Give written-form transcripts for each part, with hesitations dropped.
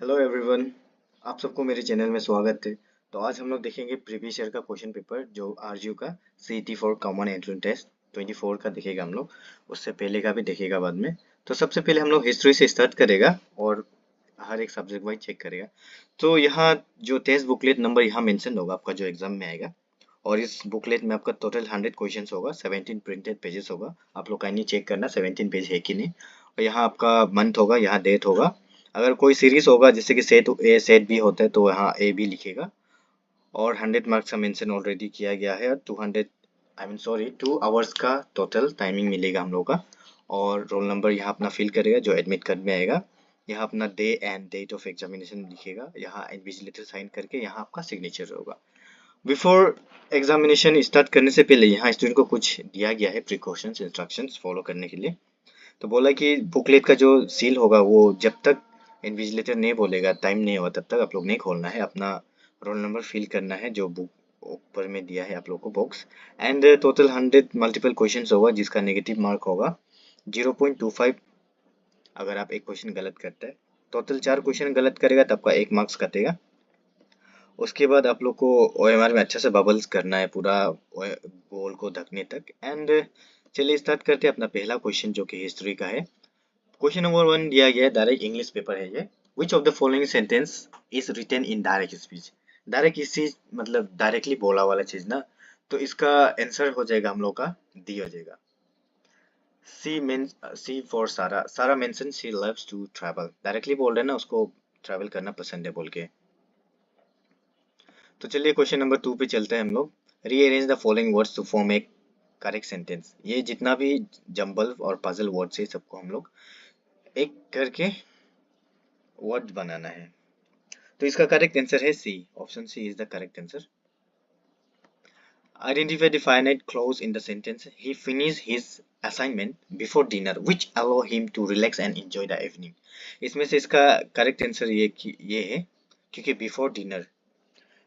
Hello everyone. आप सबको मेरे चैनल में स्वागत है। तो आज हम लोग देखेंगे प्रीवियस ईयर का क्वेश्चन पेपर जो आरजीयू का CET 4 कॉमन एंट्रेंस टेस्ट 24 का देखेगा हम लोग। उससे पहले का भी देखेगा बाद में। तो सबसे पहले हम लोग हिस्ट्री से स्टार्ट करेगा और हर एक सब्जेक्ट वाइज चेक करेगा। तो यहाँ जो टेस्ट बुकलेट नंबर यहाँ मेंशन होगा आपका जो एग्जाम में आएगा। और इस बुकलेट में आपका टोटल 100 क्वेश्चन होगा, 17 प्रिंटेड पेजेस होगा। आप लोग काइंडली चेक करना 17 पेज है कि नहीं। और यहाँ आपका मंथ होगा, यहाँ डेट होगा। अगर कोई सीरीज होगा जैसे कि सेट ए सेट बी होता है तो यहाँ ए बी लिखेगा। और 100 मार्क्स का मेंशन ऑलरेडी किया गया है। 200 2 आवर्स का टोटल टाइमिंग मिलेगा हम लोग का। और रोल नंबर यहाँ अपना फिल करेगा जो एडमिट कार्ड में आएगा। यहाँ अपना day and date of examination लिखेगा, यहाँ इन्विजिलेटर साइन करके यहाँ आपका सिग्नेचर होगा। बिफोर एग्जामिनेशन स्टार्ट करने से पहले यहाँ स्टूडेंट को कुछ दिया गया है प्रिकॉशंस इंस्ट्रक्शंस फॉलो करने के लिए। तो बोला कि बुकलेट का जो सील होगा वो जब तक इन्विजिलेटर नहीं बोलेगा, टाइम नहीं होगा, तब तक आप लोग नहीं खोलना है। अपना रोल नंबर फिल करना है जो बुक ऊपर में दिया है आप लोग को box. And total 100 multiple question होगा जिसका नेगेटिव मार्क होगा 0.25। अगर आप एक क्वेश्चन गलत करते हैं, टोटल 4 क्वेश्चन गलत करेगा तो आपका 1 मार्क्स कटेगा। उसके बाद आप लोग को OMR में अच्छा से बबल्स करना है पूरा गोल को ढकने तक। एंड चलिए स्टार्ट करते हैं अपना पहला क्वेश्चन जो कि हिस्ट्री का है। क्वेश्चन नंबर 1 दिया गया है, डायरेक्ट इंग्लिश पेपर है ये। Which of the following sentence is written in direct speech. Direct speech मतलब डायरेक्टली बोला वाला चीज ना। तो इसका आंसर हो जाएगा हम लोग का डी हो जाएगा। सी for Sara. Sara mention she loves to travel. Directly बोल रहे हैं ना, उसको ट्रैवल करना पसंद है बोल के। तो चलिए क्वेश्चन नंबर 2 पे चलते हैं हम लोग। Rearrange the following words to form a correct sentence. ये जितना भी जंबल और पजल वर्ड्स है सबको हम लोग एक करके वर्ड बनाना है। तो इसका करेक्ट आंसर है C. Option C is the correct answer. Identify the finite clause in the sentence. He finished his assignment before dinner, which allow him to relax and enjoy the evening. इसमें से इसका correct answer ये है क्योंकि before dinner,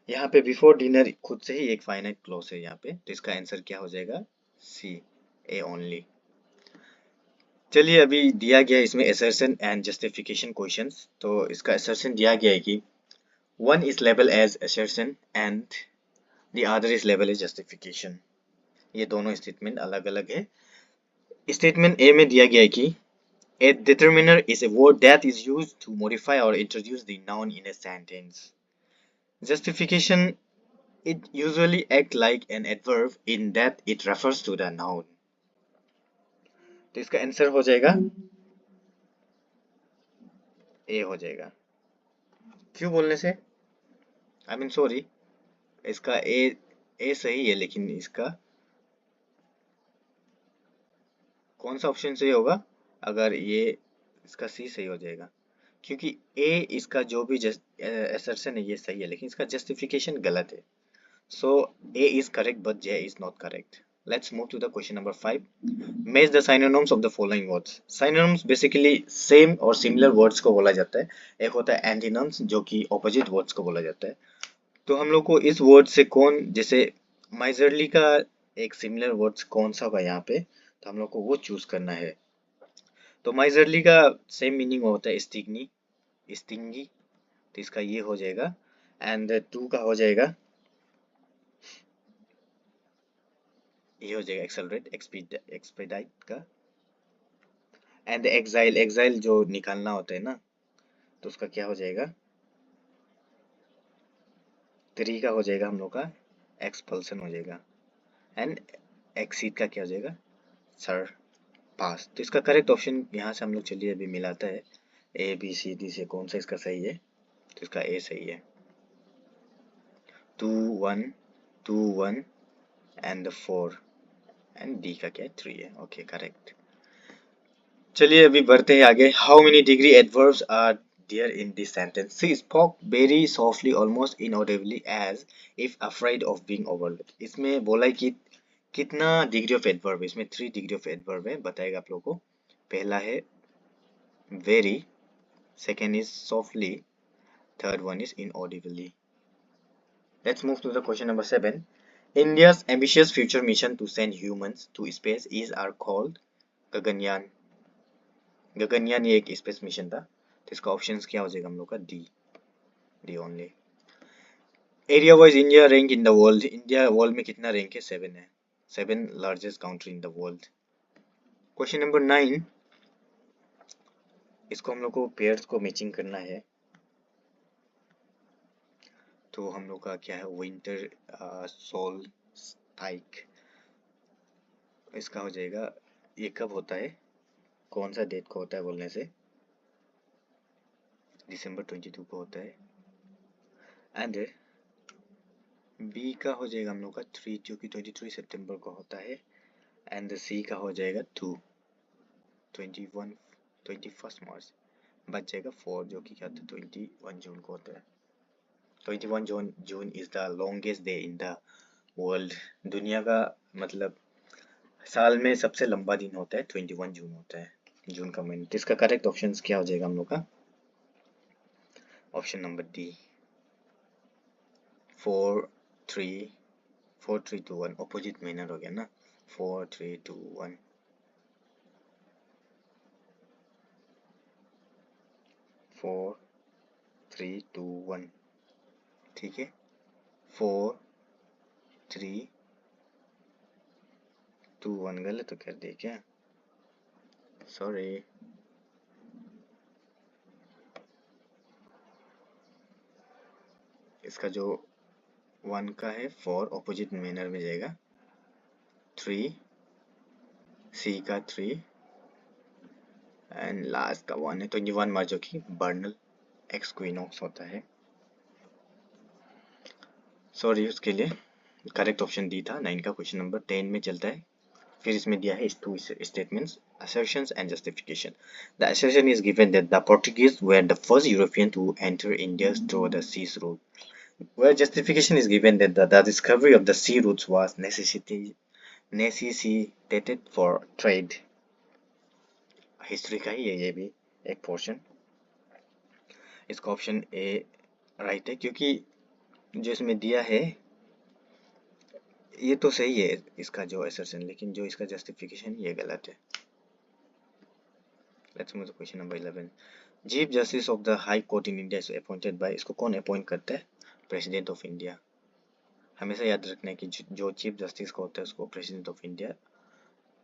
यहाँ पे before dinner खुद से ही एक फाइनाइट क्लॉज है यहाँ पे। तो इसका आंसर क्या हो जाएगा? सी, ए ओनली। चलिए अभी दिया गया इसमें assertion एंड जस्टिफिकेशन क्वेश्चंस। तो इसका assertion दिया गया है कि one is labeled as assertion and the other is labeled as justification। ये दोनों स्टेटमेंट अलग अलग है। स्टेटमेंट ए में दिया गया है कि a determiner is a word that is used to modify or introduce the noun in a sentence। Justification, it usually act like an adverb in that it refers to the noun। तो इसका answer हो जाएगा ए हो जाएगा। क्यों बोलने से I mean sorry, इसका ए सही है लेकिन इसका कौन सा ऑप्शन सही होगा? अगर ये इसका सी सही हो जाएगा क्योंकि ए इसका जो भी assertion है ये सही है लेकिन इसका जस्टिफिकेशन गलत है। So A is correct but J is not correct. Let's move to the question number 5। Match the synonyms of the following words. Synonyms basically same और सिमिलर वर्ड्स को बोला जाता है। एक होता है एंटीनम्स जो कि ऑपोजिट वर्ड्स को बोला जाता है। तो हम लोग को इस वर्ड से कौन, जैसे माइजरली का एक सिमिलर वर्ड्स कौन सा होगा यहाँ पे, तो हम लोग को वो चूज करना है। तो माइजरली का सेम मीनिंग होता है स्टिग्नी, स्टिंगी। तो इसका ये हो जाएगा। एंड टू का हो जाएगा, ये हो जाएगा एक्सेलरेट, एक्सपेडाइट का। एंड एक्साइल, एक्साइल जो निकालना होता है ना, तो उसका क्या हो जाएगा? थ्री का हो जाएगा हम लोग का एक्सपल्सन हो जाएगा। एंड एक्सीड का क्या हो जाएगा? सर पास। तो इसका करेक्ट ऑप्शन यहाँ से हम लोग चलिए अभी मिलाता है ए बी सी डी से कौन सा इसका सही है। तो इसका ए सही है। 2 1 2 1 एंड 4 एंड डी का क्या है? 3 है। Okay correct. चलिए अभी बढ़ते हैं आगे। How many degree adverbs are there in this sentence? She spoke very softly almost inaudibly as if afraid of being overlooked. इसमें बोला है कि कितना डिग्री ऑफ एडवर्ब है। इसमें 3 डिग्री ऑफ एडवर्ब है, बताएगा आप लोगों को। पहला है very, second is softly, third one is inaudibly। Let's move to the question number 7। India's ambitious future mission to send humans to space is are called Gaganyaan. Gaganyaan ये एक स्पेस मिशन था। तो इसका ऑप्शन क्या हो जाएगा हम लोग का? D only. Area wise India rank in the world, India world में कितना रैंक है? 7 है, 7 largest country in the world. Question number 9, इसको हम लोग को पेयर्स को मैचिंग करना है। तो हम लोग का क्या है? विंटर सोल स्पाइक, इसका हो जाएगा, ये कब होता है, कौन सा डेट को होता है बोलने से? दिसंबर 22 को होता है। एंड बी का हो जाएगा हम लोग का 3, जो कि 23 सितंबर को होता है। एंड सी का हो जाएगा 2, 21 मार्च, बच जाएगा 4, जो कि क्या होता है? 21 जून को होता है। 21 June is the longest day in the world. दुनिया का मतलब साल में सबसे लंबा दिन होता है 21 जून होता है, जून का महीना। तो इसका करेक्ट ऑप्शन क्या हो जाएगा हम लोग का? Option number D, 4 3 2 1, opposite manner हो गया ना, 4 3 2 1। 4 3 2 1, ठीक है। 4 3 2 1 गलत तो कर दिया क्या? सॉरी। इसका जो 1 का है 4 ऑपोजिट मैनर में जाएगा, 3 सी का 3 एंड लास्ट का 1 है। 21 मार्च जो कि बर्नल एक्सक्विनॉक्स होता है। सॉरी उसके लिए। करेक्ट ऑप्शन डी था। 9 का क्वेश्चन नंबर 10 में चलता है। फिर इसमें दिया है 2 statements, assertions and justification. The assertion is given that the Portuguese were the first European to enter India through the sea route. Where justification is given that the discovery of the sea routes was necessitated for trade. History का ही है ये भी एक portion. इसका option A right है, क्योंकि जो इसमें दिया है ये तो सही है इसका जो assertion, लेकिन जो इसका justification ये गलत है। Let's move to question number 11. Chief justice of the high court in India is appointed by, इसको कौन अपॉइंट करता है? President of India. हमेशा याद रखना है कि जो चीफ जस्टिस को होता है उसको प्रेसिडेंट ऑफ इंडिया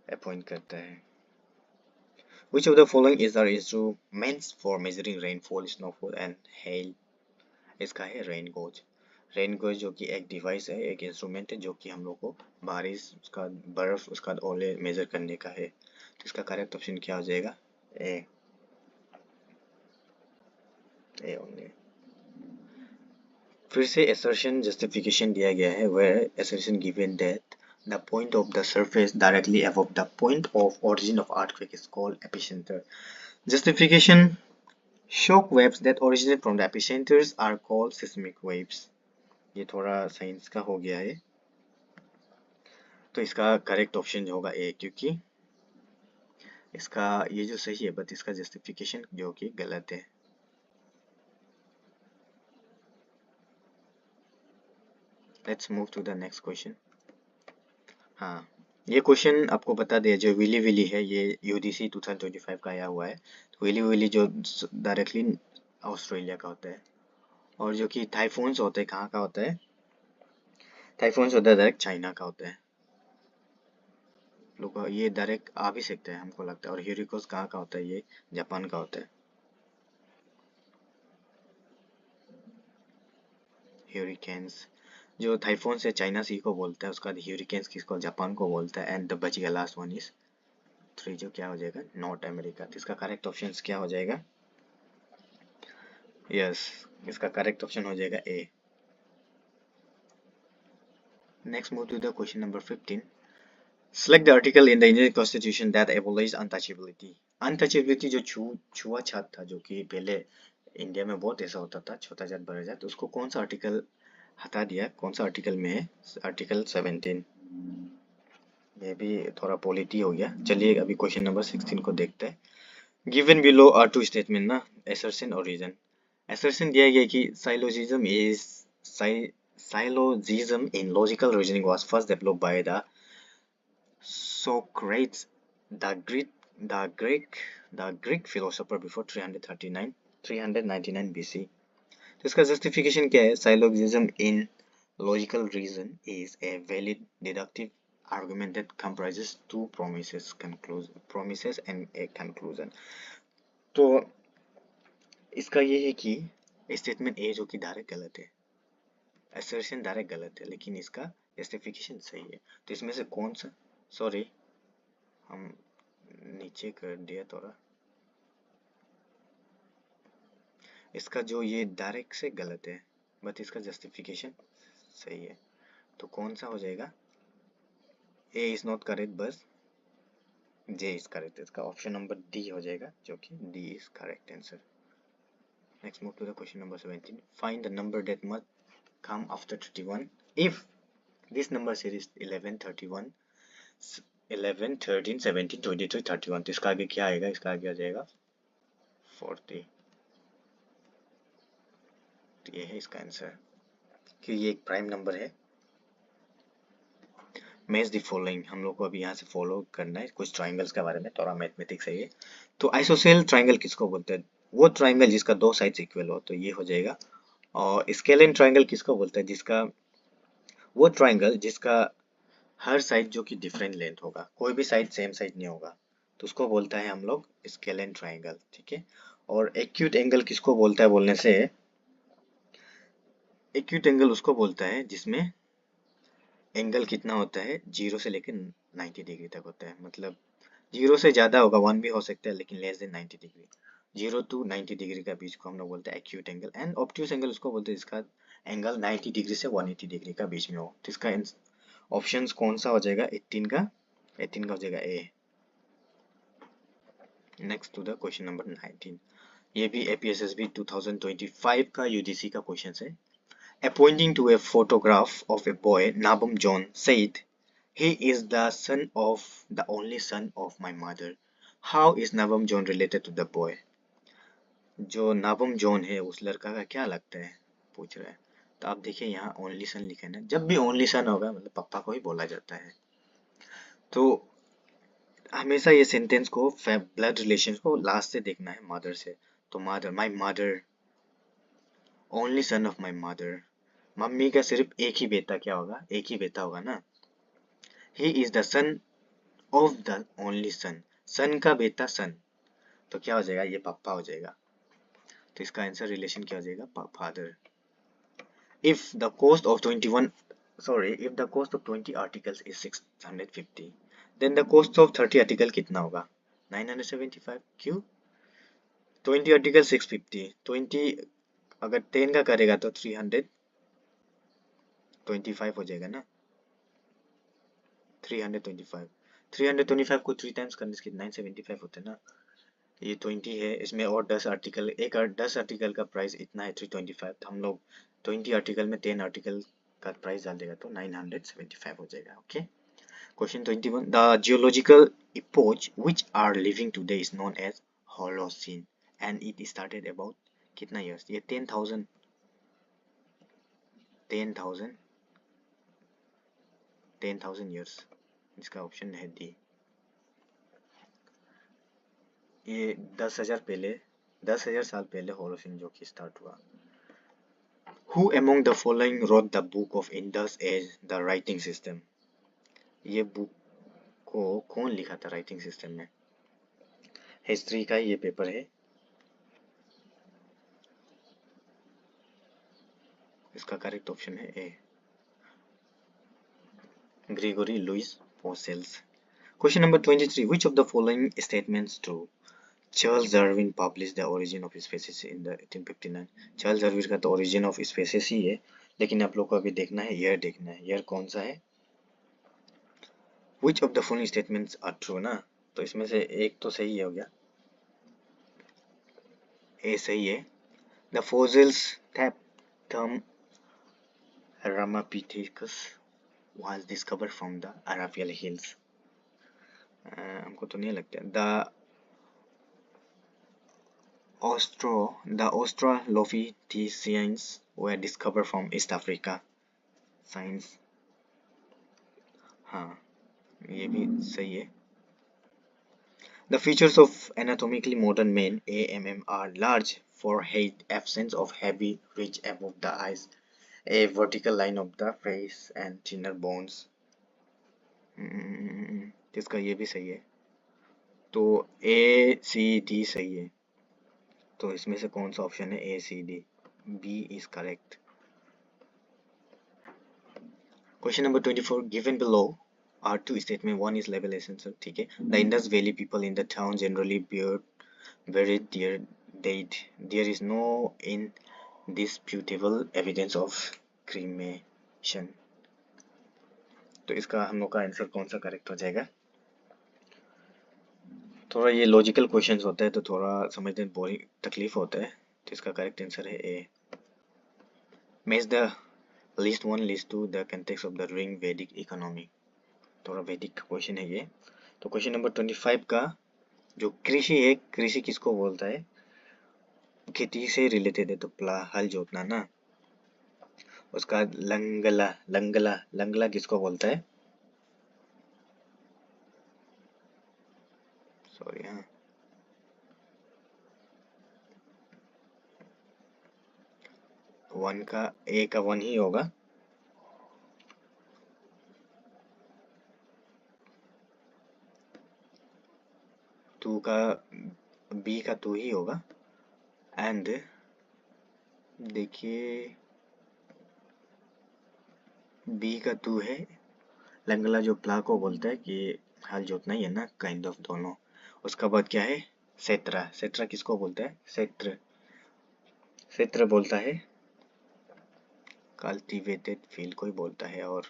अपॉइंट करता है। Which of the following is the instruments for measuring rainfall, snowfall and hail? इसका है रेन गोज। रेन गोज जो कि एक डिवाइस है, एक इंस्ट्रूमेंट है जो कि हम लोग को बारिश, उसका बर्फ, उसका ओले मेजर करने का है। तो इसका करेक्ट ऑप्शन क्या हो जाएगा? A only. फिर से assertion justification दिया गया है, where assertion given that the point of the surface directly above the point of origin of earthquake is called epicenter. Justification: shock waves that originate from the epicenters are called seismic waves. ये थोड़ा science का हो गया है, तो इसका correct option होगा ए, क्योंकि इसका ये जो सही है बट इसका जस्टिफिकेशन जो कि गलत है। Let's move to the next question. हाँ, ये क्वेश्चन आपको बता दिया, जो विली विली है ये यूडीसी 2025 का आया हुआ है। तो विली विली जो डायरेक्टली ऑस्ट्रेलिया का होता है, और जो कि टाइफून्स होते हैं कहाँ का होता है? टाइफून्स होता है डायरेक्ट चाइना का होता है। लोग ये डायरेक्ट आ भी सकते हैं हमको लगता है। और ह्यूरिकोस कहाँ का होता है? ये जापान का होता है। ह्यूरिकेन्स जो टाइफून से चाइना सी को बोलता है, उसका ह्यूरिकेन्स किसको? जापान को बोलता है। एंड द बच गया लास्ट वन इज 3, जो क्या हो जाएगा? North America. तो इसका करेक्ट ऑप्शन क्या हो जाएगा? यस, इसका करेक्ट ऑप्शन हो जाएगा A. Next move to the question number 15. Select the article in the Indian Constitution that abolished untouchability. Untouchability जो छुआछूत था, जो कि पहले इंडिया में बहुत ऐसा होता था, छोटा जात बड़ा जात, उसको कौन सा आर्टिकल हटा दिया? कौन सा आर्टिकल में है? आर्टिकल 17। ये भी थोड़ा पॉलिटी हो गया। चलिए अभी क्वेश्चन नंबर 16 को देखते हैं। Given below are two statement ना, assertion और रीजन। assertion दिया गया कि syllogism in logical reasoning was first developed by the Socrates, the Greek philosopher before 339 399 BC। तो इसका जस्टिफिकेशन क्या है? Syllogism in logical reason is a valid deductive argument that comprises two promises and a conclusion। तो इसका ये है कि statement A जो कि डायरेक्ट गलत है, असर्शन डायरेक्ट गलत है, लेकिन इसका जस्टिफिकेशन सही है। तो इसमें से कौन सा, सॉरी हम नीचे कर दिया थोड़ा, इसका जो ये डायरेक्ट से गलत है बट इसका जस्टिफिकेशन सही है। तो कौन सा हो जाएगा? ए इज नॉट करेक्ट, बस जे इज करेक्ट। इसका ऑप्शन नंबर डी हो जाएगा, जो कि D is correct answer. Next move to the question number 17। Find the number that must come after 31 if this number series 11 13 17 23 31। तो इसका आगे क्या आएगा? इसका आगे आ जाएगा 40। तो ये है इसका आंसर, कि ये एक प्राइम नंबर है। मैच द फॉलोइंग, हम लोग को अभी यहाँ से फॉलो करना है कुछ ट्राइंगल्स के बारे में, थोड़ा मैथमेटिक्स है ये। तो आइसोसेल ट्राइंगल किसको बोलते हैं? वो ट्राइंगल जिसका दो साइड्स इक्वल हो, तो ये हो जाएगा। और स्केलेन ट्राइंगल किसको बोलते हैं? जिसका, वो ट्राइंगल जिसका हर साइड जो कि डिफरेंट लेंथ होगा, कोई भी साइड सेम साइड नहीं होगा, तो उसको बोलता है हम लोग स्केलेन ट्राइंगल, ठीक है। और एक्यूट एंगल किसको बोलता है बोलने से, एक्यूट एंगल उसको बोलता है जिसमें एंगल कितना होता है, 0 से लेकर 90 डिग्री तक होता है। मतलब 0 से ज़्यादा होगा, 1 भी हो सकता है, लेकिन less than 90 degree. 0 to 90 degree का बीच को हम लोग बोलते हैं acute angle. And obtuse angle उसको बोलते हैं जिसका एंगल 90 डिग्री से 180 डिग्री का बीच में हो। तो इसका ऑप्शंस कौन सा हो जाएगा? 18 का हो जाएगा A. Next to the question number 19। ये भी एपीएसएसबी 2025 का यूजीसी का क्वेश्चन है। Pointing to a photograph of a boy, Nabam John said, "He is the son of the only son of my mother." How is Nabam John related to the boy? जो Nabam John है उस लड़का का क्या लगता है, पूछ रहा है। तो आप देखिए यहाँ ओनली सन लिखा है ना, जब भी ओनली सन होगा मतलब पापा को ही बोला जाता है। तो हमेशा ये सेंटेंस को ब्लड रिलेशन को लास्ट से देखना है, मदर से। तो mother, my mother, only son of my mother. Mummy का सिर्फ एक ही बेटा क्या होगा? एक ही बेटा होगा ना। He is the son of the only son, son का बेटा सन, तो क्या हो जाएगा? ये पापा हो जाएगा। तो इसका आंसर रिलेशन क्या हो जाएगा? Father. If the cost of 20 articles is 650, then the cost of 30 article कितना होगा? 975। क्यों? 20 article 650, 20 अगर 10 का करेगा तो 325 हो जाएगा ना। 325 को 3 टाइम्स करने से 975 होता है ना। ये 20 है, इसमें और 10 आर्टिकल, 10 आर्टिकल का प्राइस इतना है 325। तो हम लोग 20 आर्टिकल में 10 आर्टिकल का प्राइस डाल देगा तो 975 हो जाएगा। Okay. Question 21। The geological epoch which are living today is known as Holocene and it started about कितना ईयर्स? ये 10,000 ईयर्स। इसका ऑप्शन है डी। ये 10,000 साल पहले होलोसीन जो कि स्टार्ट हुआ। Who among the following wrote the book of Indus as the writing system? ये बुक को कौन लिखा था राइटिंग सिस्टम में? हिस्ट्री का ये पेपर है। इसका करेक्ट ऑप्शन है A, Gregory Louis Possehl. Question number 23। Which of the following statements true? Charles Darwin publish the origin of species in the 1859। Charles Darwin का तो ओरिजिन ऑफ स्पीसीज ही है, लेकिन आप लोग को अभी देखना है ईयर, देखना है ईयर कौन सा है। Which of the following statements are true ना, तो इसमें से एक तो सही हो गया, ए सही है। The fossils Taphtum ramapithecus was discovered from the Aravalli Hills। हमको तो नहीं लगता। The Australopithecines were discovered from East Africa। Science, हाँ ये भी सही है। The features of anatomically modern men, AMM, are large forehead, absence of heavy ridge above the eyes, a vertical line of the face and thinner bones. इसका ये भी सही है, तो ए सी डी सही है। तो इसमें से कौन सा ऑप्शन है? A C D, B is correct. Question number 24, given below are two statements. One is level essential, ठीक है। The Indus Valley people in the town generally buried their dead. There is no indisputable evidence of cremation. तो इसका हम लोग का answer कौन सा correct हो जाएगा? थोड़ा ये लॉजिकल क्वेश्चंस होता है तो थोड़ा समझने में बोरिंग तकलीफ होता है, तो इसका करेक्ट आंसर है A. Match the list one list two the context of the Rig Vedic economy. थोड़ा वैदिक का क्वेश्चन है ये। तो क्वेश्चन नंबर 25 का जो कृषि है, कृषि किसको बोलता है? खेती से रिलेटेड है, तो प्ला हल जोतना ना। उसका लंगला लंगला लंगला किसको बोलता है? सॉरी, हाँ, वन का ए का वन ही होगा। टू का बी का टू ही होगा। एंड देखिए बी का टू है। लंगला जो प्ला को बोलता है कि हल जोतना ही है ना, काइंड ऑफ दोनों। उसका बाद क्या है? सेत्रा। सेत्रा किसको बोलता है? सेत्र। सेत्र बोलता है कल्टीवेटेड फील्ड को ही बोलता है। और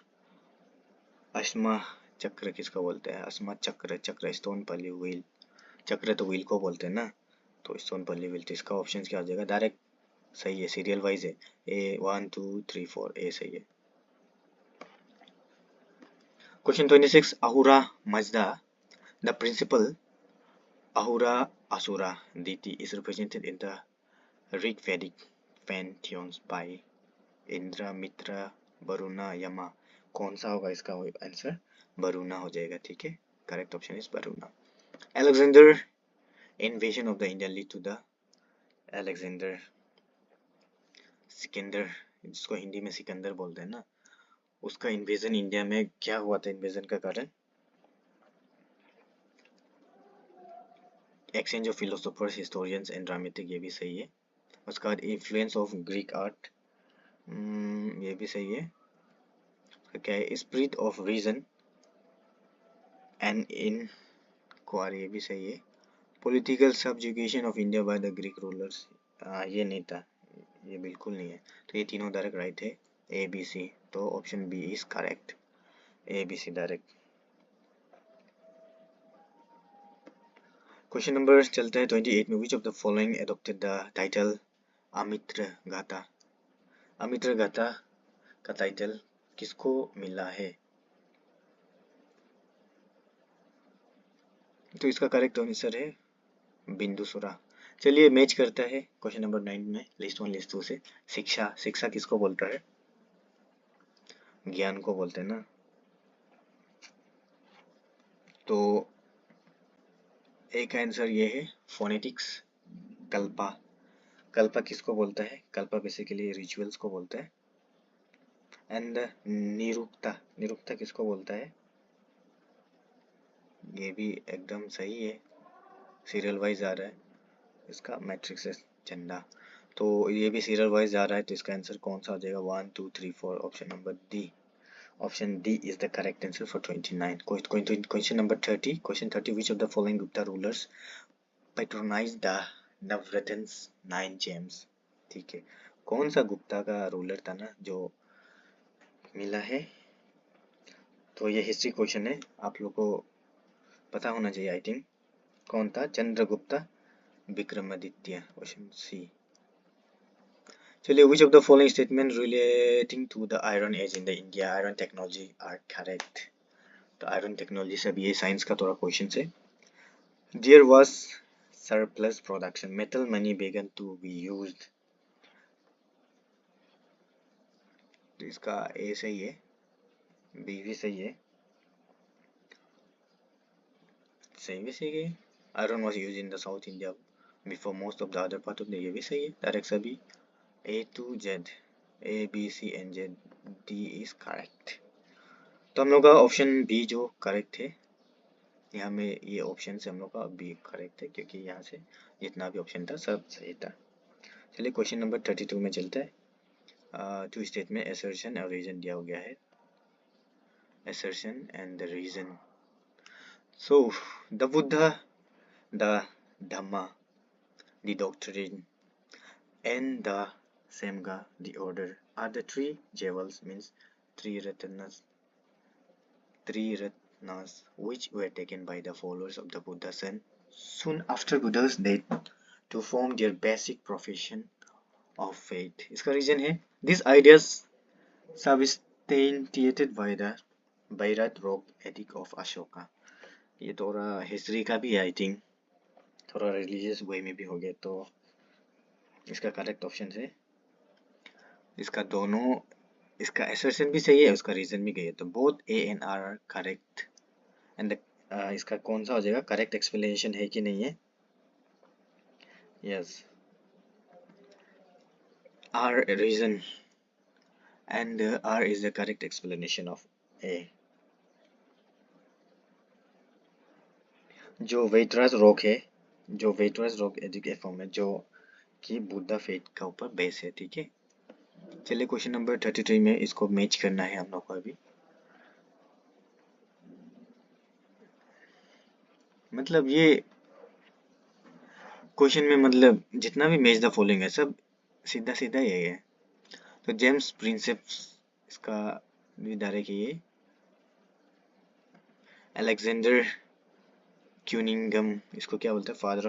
अश्मा चक्र किसको बोलता है? अश्मा चक्र, चक्र स्टोन पली व्हील, चक्र तो व्हील को बोलते हैं ना, तो स्टोन पली व्हील। तो इसका ऑप्शन क्या हो जाएगा? डायरेक्ट सही है, सीरियल वाइज है। ए 1 2 3 4 ए सही है। Question 26, Ahura Mazda, the principal Ahura Asura deity is represented in the Rig-Vedic pantheons by Indra, Mitra, Varuna, Yama. कौन सा होगा इसका आंसर? वरुणा हो जाएगा, ठीक है। Correct option is Varuna. Alexander invasion of the India lead to the Alexander Sikandar, जिसको हिंदी में सिकंदर बोलते हैं ना, उसका इन्वेजन इंडिया में क्या हुआ था? इन्वेजन का कारण exchange of philosophers, historians and dramatic, ये भी सही है। उसका बाद इन्फ्लुएंस ऑफ ग्रीक आर्ट, ये भी सही है। क्या है? Spirit of reason and inquiry, ये भी सही है। Political subjugation of India by the Greek rulers, ये नहीं था, ये बिल्कुल नहीं है। तो ये तीनों डायरेक्ट राइट है, ए बी सी। तो option B is correct, A B C direct. Question number चलता है 28 में, which of the following adopted the title Amitraghata. अमित्र गाथा का टाइटल किसको मिला है? तो इसका करेक्ट आंसर है बिंदुसुरा। चलिए मैच करता है क्वेश्चन नंबर 9 में, लिस्ट 1 लिस्ट 2 से। शिक्षा, शिक्षा किसको बोलता है? ज्ञान को बोलते हैं ना। तो एक आंसर ये है फोनेटिक्स। कल्पा, कल्पा किसको बोलता है? कल्पा बेसिकली रिचुअल्स को बोलता है। एंड निरुक्ता, निरुक्ता किसको बोलता है? ये भी एकदम सही है, सीरियल वाइज आ रहा है। इसका मैट्रिक्स है झंडा, तो ये भी सीरियल वाइज आ रहा है। तो इसका आंसर कौन सा हो जाएगा? 1 2 3 4, option number D. Option D is the correct answer for 29. Question number 30. Question 30. Which of the following Gupta rulers patronized the Navratn's 9 gems? ठीक है, कौन सा गुप्ता का रूलर था ना जो मिला है? तो ये हिस्ट्री क्वेश्चन है, आप लोग को पता होना चाहिए आई थिंक। कौन था? Chandragupta Vikramaditya, option C. चलिए, which of the following statement relating to the iron age in the India iron technology are correct? तो आयरन टेक्नोलॉजी से भी ये साइंस का थोड़ा क्वेश्चन है। There was surplus production, metal money began to be used. तो इसका ए सही है, बी भी सही है, सही भी सही है। Iron was used in the South India before most of the other part of the, ये भी सही है। डायरेक्ट सभी A to Z, A B C and Z, D is correct। तो हम लोग का ऑप्शन बी जो करेक्ट है, यहाँ में ये ऑप्शन से हम लोग का बी करेक्ट है, क्योंकि यहाँ से जितना भी ऑप्शन था सब सही था। चलिए क्वेश्चन नंबर 32 में चलता है। टू स्टेट में assertion और रीजन दिया हो गया है। assertion and the reason। So the Buddha, the Dhamma, the doctrine and the Sangha, the order, are the three jewels, means three ratnas, which were taken by the followers of the Buddha soon after Buddha's death to form their basic profession of faith। इसका reason है these ideas substantiated by the Bhairат rock ethic of Ashoka। ये थोड़ा history का भी है, I think थोड़ा religious वे में भी हो गया, तो इसका करेक्ट ऑप्शन है इसका दोनों, इसका assertion भी सही है, उसका रीजन भी गई है, तो both A and R are correct. And इसका कौन सा हो जाएगा, करेक्ट एक्सप्लेनेशन है कि नहीं है? Yes, R reason and R is the correct explanation of A. जो वेटराज रॉक है, जो वेटराज रॉक एडिक फॉर्म है, जो कि बुद्धा फेथ का ऊपर बेस है, ठीक है। चलिए क्वेश्चन नंबर 33 में इसको मैच करना है हम लोग को अभी। मतलब ये क्वेश्चन में मतलब जितना भी मैच द फॉलोइंग है सब सीधा सीधा यही है। तो जेम्स प्रिंसेप्स इसका डायरेक्ट ये अलेक्जेंडर क्यूनिंगम, इसको क्या बोलते हैं, फादर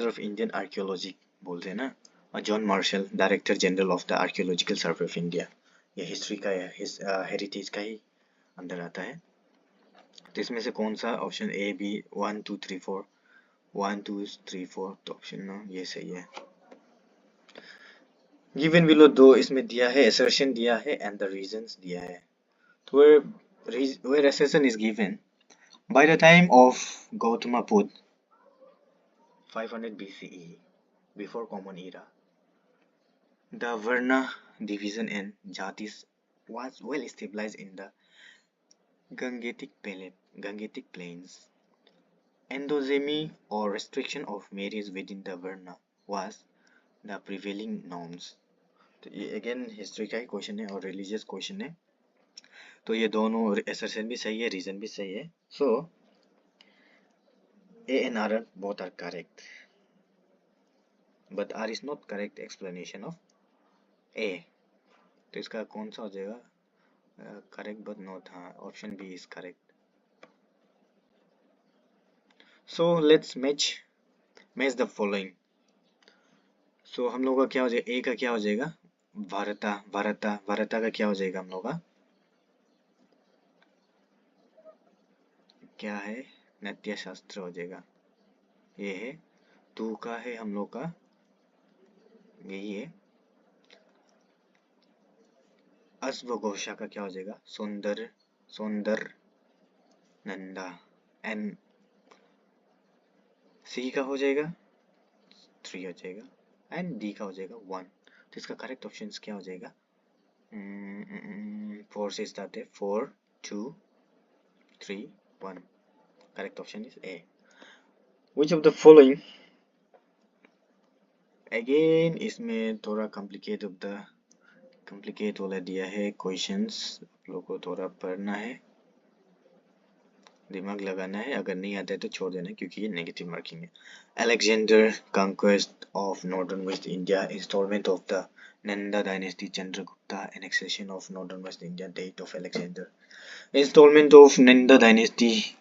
ऑफ इंडियन आर्कियोलॉजी बोलते हैं ना। और John Marshall, director general of the archaeological survey of India, ये हिस्ट्री का हेरिटेज का ही अंदर आता है। तो इसमें से कौन सा ऑप्शन ए बी 1 2 3 4 1 2 3 4, तो ऑप्शन नो ये सही है। गिवन बिलो दो इसमें दिया है, assertion दिया है एंड द रीजंस दिया है। तो where assertion is given by the time of Gautama Buddha 500 BCE, before common era, the Varna division and jatis was well stabilized in the Gangetic plains. Endogamy or restriction of marriage within the Varna was the prevailing norms। तो ये again history का ही question है और religious question है, तो ये दोनों assertion भी सही है, रीजन भी सही है। सो A and R both are correct, but R is not correct explanation of A। तो इसका कौन सा हो जाएगा, करेक्ट बट नॉट, हाँ option B is correct. So let's match the following. So हम लोग का क्या हो जाएगा, ए का क्या हो जाएगा, भारता, भारता का क्या हो जाएगा हम लोग का, क्या है, नाट्य शास्त्र हो जाएगा, ये है। तू का है हम लोग का यही है, अश्वघोषा का क्या हो जाएगा, सुंदर नंदा। एंड सी का हो जाएगा 3 हो जाएगा एंड डी का हो जाएगा 1। तो इसका करेक्ट ऑप्शन क्या हो जाएगा, 4 से स्टार्ट है, 4 2 3 1। Correct option is a. Which of the following, again इसमें थोड़ा कॉम्प्लिकेट वाला दिया है क्वेश्चंस, आप लोग को थोड़ा पढ़ना है, दिमाग लगाना है, अगर नहीं आता है तो छोड़ देना क्योंकि ये नेगेटिव मार्किंग है। Alexander conquest of northern west India, installment of the Nanda dynasty, Chandragupta annexation of northern West India, date of Alexander, installment of Nanda dynasty,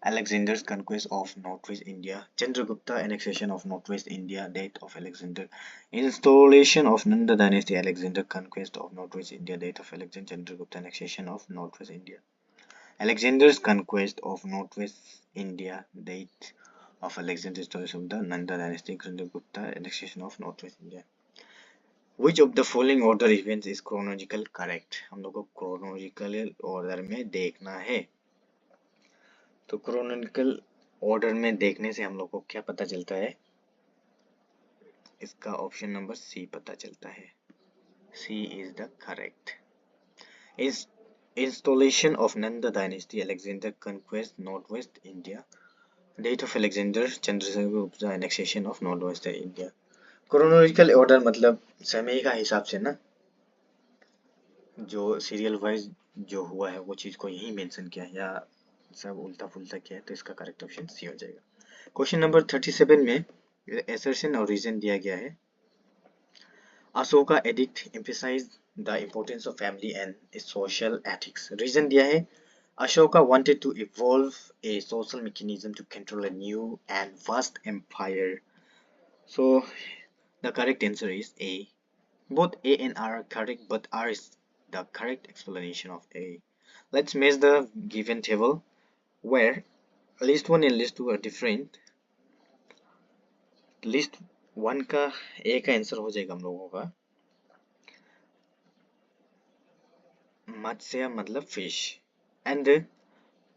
Alexander's conquest of northwest India, Chandragupta annexation of northwest India, date of Alexander, installation of Nanda dynasty, Alexander conquest of northwest India, date of Alexander, Chandragupta annexation of northwest India, Alexander's conquest of northwest India, date of Alexander's installation of the Nanda dynasty, Chandragupta annexation of northwest India। Which of the following order events is chronological correct? हम लोग को chronological order में देखना है। तो chronological order में देखने से हम लोग को क्या पता चलता है? इसका ऑप्शन नंबर सी पता चलता है। सी इज द करेक्ट। इस installation of Nanda dynasty, Alexander conquest northwest India, date of Alexander Chandrasekhar Gupta annexation of northwest India। Chronological order मतलब समय का हिसाब से ना, जो सीरियल वाइज जो हुआ है वो चीज को यही मेंशन किया है, या सब उल्टा पुल्टा किया है, तो इसका करेक्ट ऑप्शन सी हो जाएगा। क्वेश्चन नंबर 37 में assertion और रीजन दिया गया है। Ashoka edict emphasized the importance of family and social ethics। Reason दिया है Ashoka wanted to evolve a social mechanism to control a new and vast empire। So the correct answer is A। Both A and R are correct, but R is the correct explanation of A। Let's match the given table where list 1 and list 2 are different। List 1 का A का answer हो जाएगा हम लोगों का मत्स्य मतलब fish, and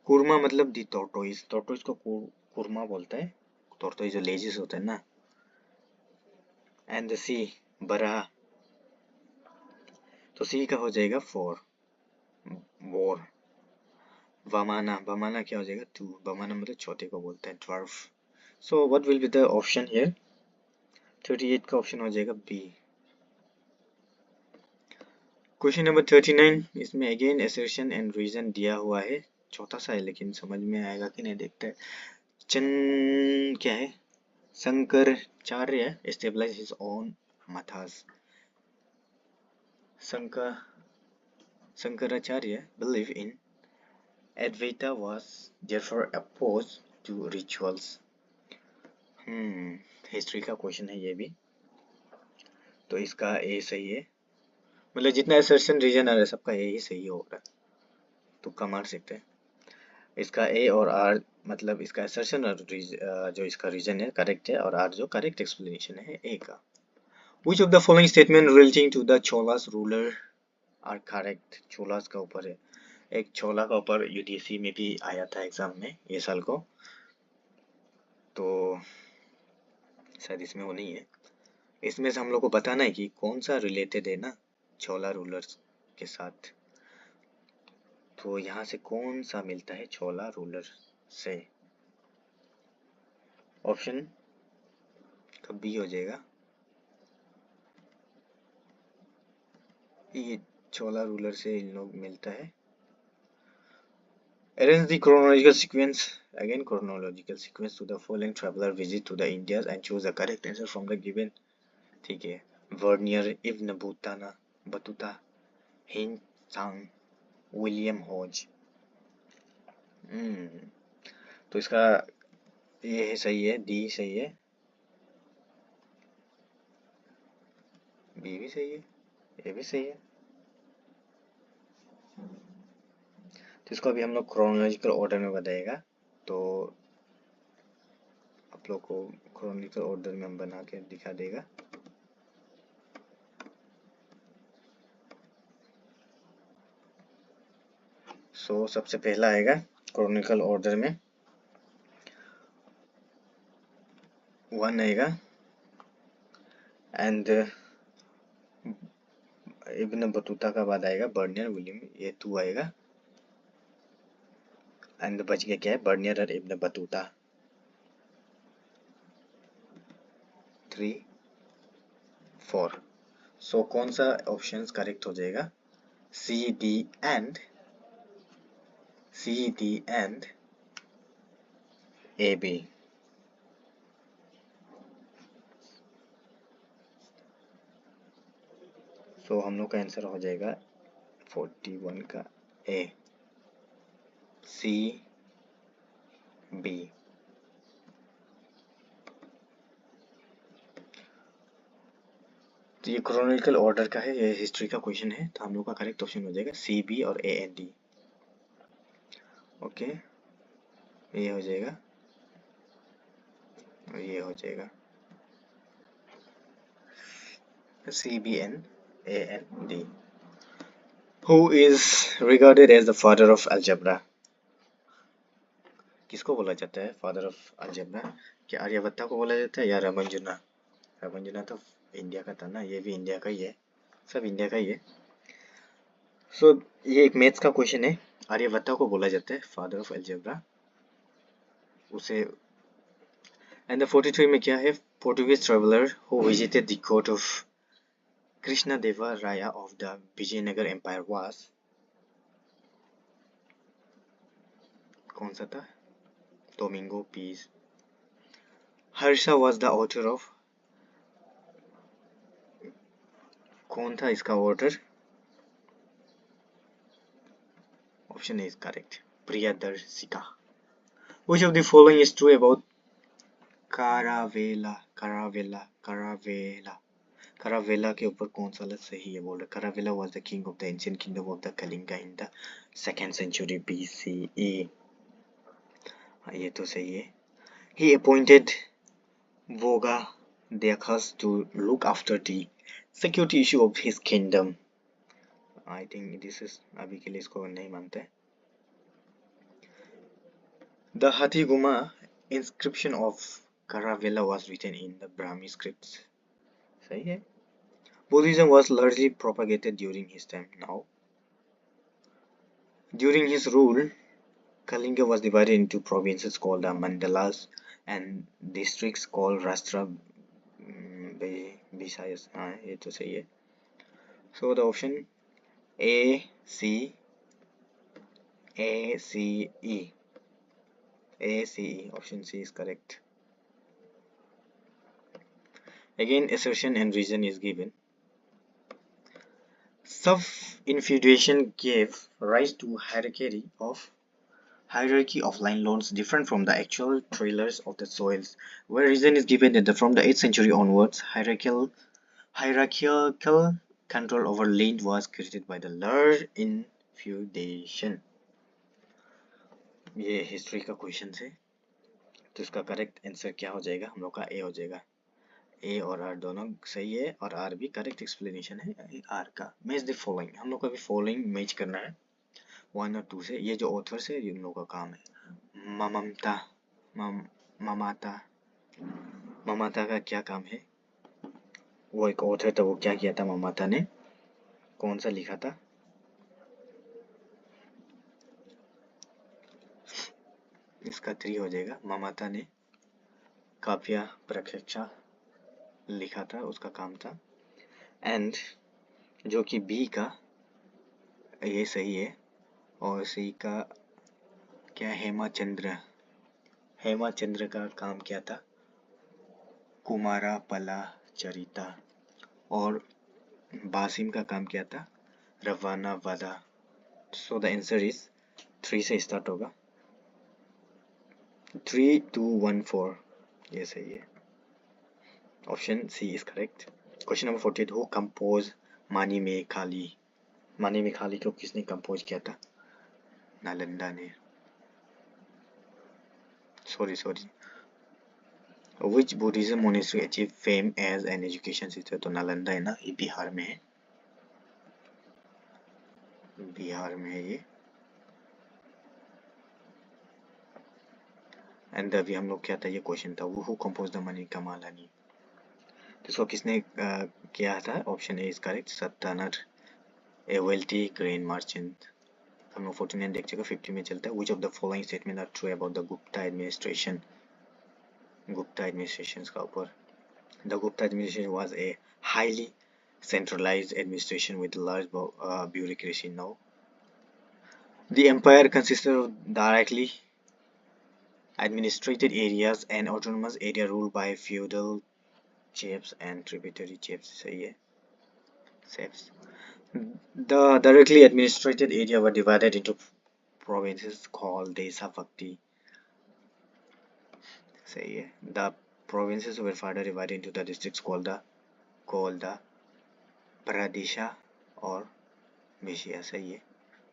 korma मतलब दी tortoise. Tortoise को कुरमा बोलता है, टोर्टोइज जो लेजिस होता है ना। एंड सी बरा, तो सी का हो जाएगा 4 वोर। वमाना, वमाना क्या हो जाएगा 2। वमाना मतलब छोटे को बोलता है dwarf. So what will be the option here? 38 का ऑप्शन हो जाएगा बी। क्वेश्चन नंबर 39, इसमें अगेन एसर्शन एंड रीजन दिया हुआ है। छोटा सा है लेकिन समझ में आएगा कि नहीं देखते हैं। क्या है? Shankaracharya established his own mathas। Shankaracharya believed in Advaita was therefore opposed to rituals। History का क्वेश्चन है ये भी, तो इसका ए सही है। मतलब जितना असर्शन रीजन आ रहा है सबका ए ही सही होगा, तुक्का मार सकते हैं। इसका ए और आर मतलब इसका असर्शन और जो इसका रीजन है करेक्ट है, और आर जो करेक्ट एक्सप्लेनेशन है ए का। Which of the following statement relating to the Cholas ruler are correct? cholas का ऊपर है, एक छोला का ऊपर यूटीएससी में भी आया था एग्जाम में ये साल को, तो शायद इसमें वो नहीं है। इसमें से हम लोग को बताना है कि कौन सा रिलेटेड है ना छोला रूलर्स के साथ। तो यहाँ से कौन सा मिलता है छोला रूलर से? ऑप्शन का बी हो जाएगा, ये छोला रूलर से इन लोग मिलता है। Arrange the chronological sequence, again chronological sequence to the following traveler visit to the Indias and choose the correct answer from the given। ठीक है, वर्नियर, इब्न बतूता, हिंद सांग, विलियम हॉज। तो इसका ये है सही है, डी सही है, बी भी सही है, ए भी सही है। तो इसको अभी हम लोग क्रोनोलॉजिकल ऑर्डर में बताएगा, तो आप लोग को क्रोनोलॉजिकल ऑर्डर में हम बना के दिखा देगा। सो सबसे पहला आएगा क्रोनोलॉजिकल ऑर्डर में 1 आएगा, एंड इब्न बतूता का बाद आएगा बर्नियर विलियम, ये 2 आएगा, एंड बच गया क्या है बर्नियर और इब्न बतूता 3 4। सो कौन सा ऑप्शन करेक्ट हो जाएगा? C D and A B. So हम लोग का आंसर हो जाएगा 41 का ए, सी बी। तो ये क्रोनोलॉजिकल ऑर्डर का है, ये हिस्ट्री का क्वेश्चन है, तो हम लोग का करेक्ट ऑप्शन हो जाएगा सी बी और ए एंड डी। ओके, ये हो जाएगा और ये हो जाएगा C B and A and D. Who is regarded as the father of algebra? किसको बोला जाता है फादर ऑफ अलजेब्रा? क्या आर्यभट्टा को बोला जाता है या रामानुजन? रामानुजन तो इंडिया का था ना, ये भी इंडिया का ही है, सब इंडिया का ही है। सो ये एक मैथ्स का क्वेश्चन है। आर्यभट्टा को बोला जाता है फादर ऑफ अलजेब्रा उसे। एंड 43 में क्या है? Portuguese traveller who visited the court of Krishna Deva Raya of the Vijayanagar empire was, कौन सा था? Domingo Paes. Harsha was the author of, कौन था इसका author? Option A is correct, Priyadarshika. Which of the following is true about Caravella? Caravella के ऊपर कौन सा सही है बोल रहे? Caravella was the king of the ancient kingdom of the Kalinga in the 2nd century BCE. हाँ, ये तो सही है। He appointed Vogadakas to look after the security issue of his kingdom. I think this is, अभी के लिए इसको नहीं मानते। The Hathiguma inscription of Caravella was written in the Brahmi scripts. सही है। Buddhism was largely propagated during his time. Now, during his rule, Kalinga was divided into provinces called mandalas and districts called Rashtra Visayas. हाँ, ये तो सही है। So the option A, C, A, C, E. A, C, E. Option C is correct. Again, assertion and reason is given. Self-infatuation gave rise to hierarchy of landlords different from the actual tillers of the soils, where reason is given that from the 8th century onwards, hierarchical control over land was created by the large infeudation. ये history का question है, तो इसका correct answer क्या हो जाएगा? हम लोग का ए हो जाएगा। ए और आर दोनों सही है और आर भी करेक्ट एक्सप्लेनेशन है आर का। मैच द फॉलोइंग, हम लोग को अभी फॉलोइंग मैच करना है 1 और 2 से। ये जो ऑथर्स है इन लोगों का काम है। ममता का क्या काम है? वो एक ऑथर था, वो क्या किया था ममता ने? कौन सा लिखा था? इसका 3 हो जाएगा। ममता ने काव्य प्रक्षेक्षा लिखा था, उसका काम था। एंड जो कि बी का ये सही है और सी का क्या? हेमाचंद्र का काम क्या था? कुमारा पला चरिता। और बासिम का काम क्या था? रवाना वादा। सो द आंसर इज 3 से स्टार्ट होगा। 3, 2, 1, 4 ये सही है। Option C is correct. Question number 48, who compose मानी में खाली? मानी में खाली को किसने कंपोज किया था? नालंदा ने। Sorry Which Buddhism monastery achieved fame as an education system? तो नालंदा है ना, ये बिहार में है। बिहार में है ये। एंड अभी हम लोग क्या था? ये क्वेश्चन था, वो who compose the Manimekalai, तो इसको किसने किया था? Option A is correct, Sattanar a wealthy grain merchant. हम लोग 49 देख चुके, 50 में चलता है। Which of the following statement are true about the Gupta administration? Gupta administration का ऊपर। The Gupta administration was a highly centralized administration with large bureaucracy. Now, the empire consisted of directly administrated areas and autonomous area ruled by feudal chiefs and tributary chiefs. सही है। Chiefs. The directly administrated area were divided into provinces called Desa Bhakti. सही है। The provinces were further divided into the districts called the Pradesha और Vishya। सही है।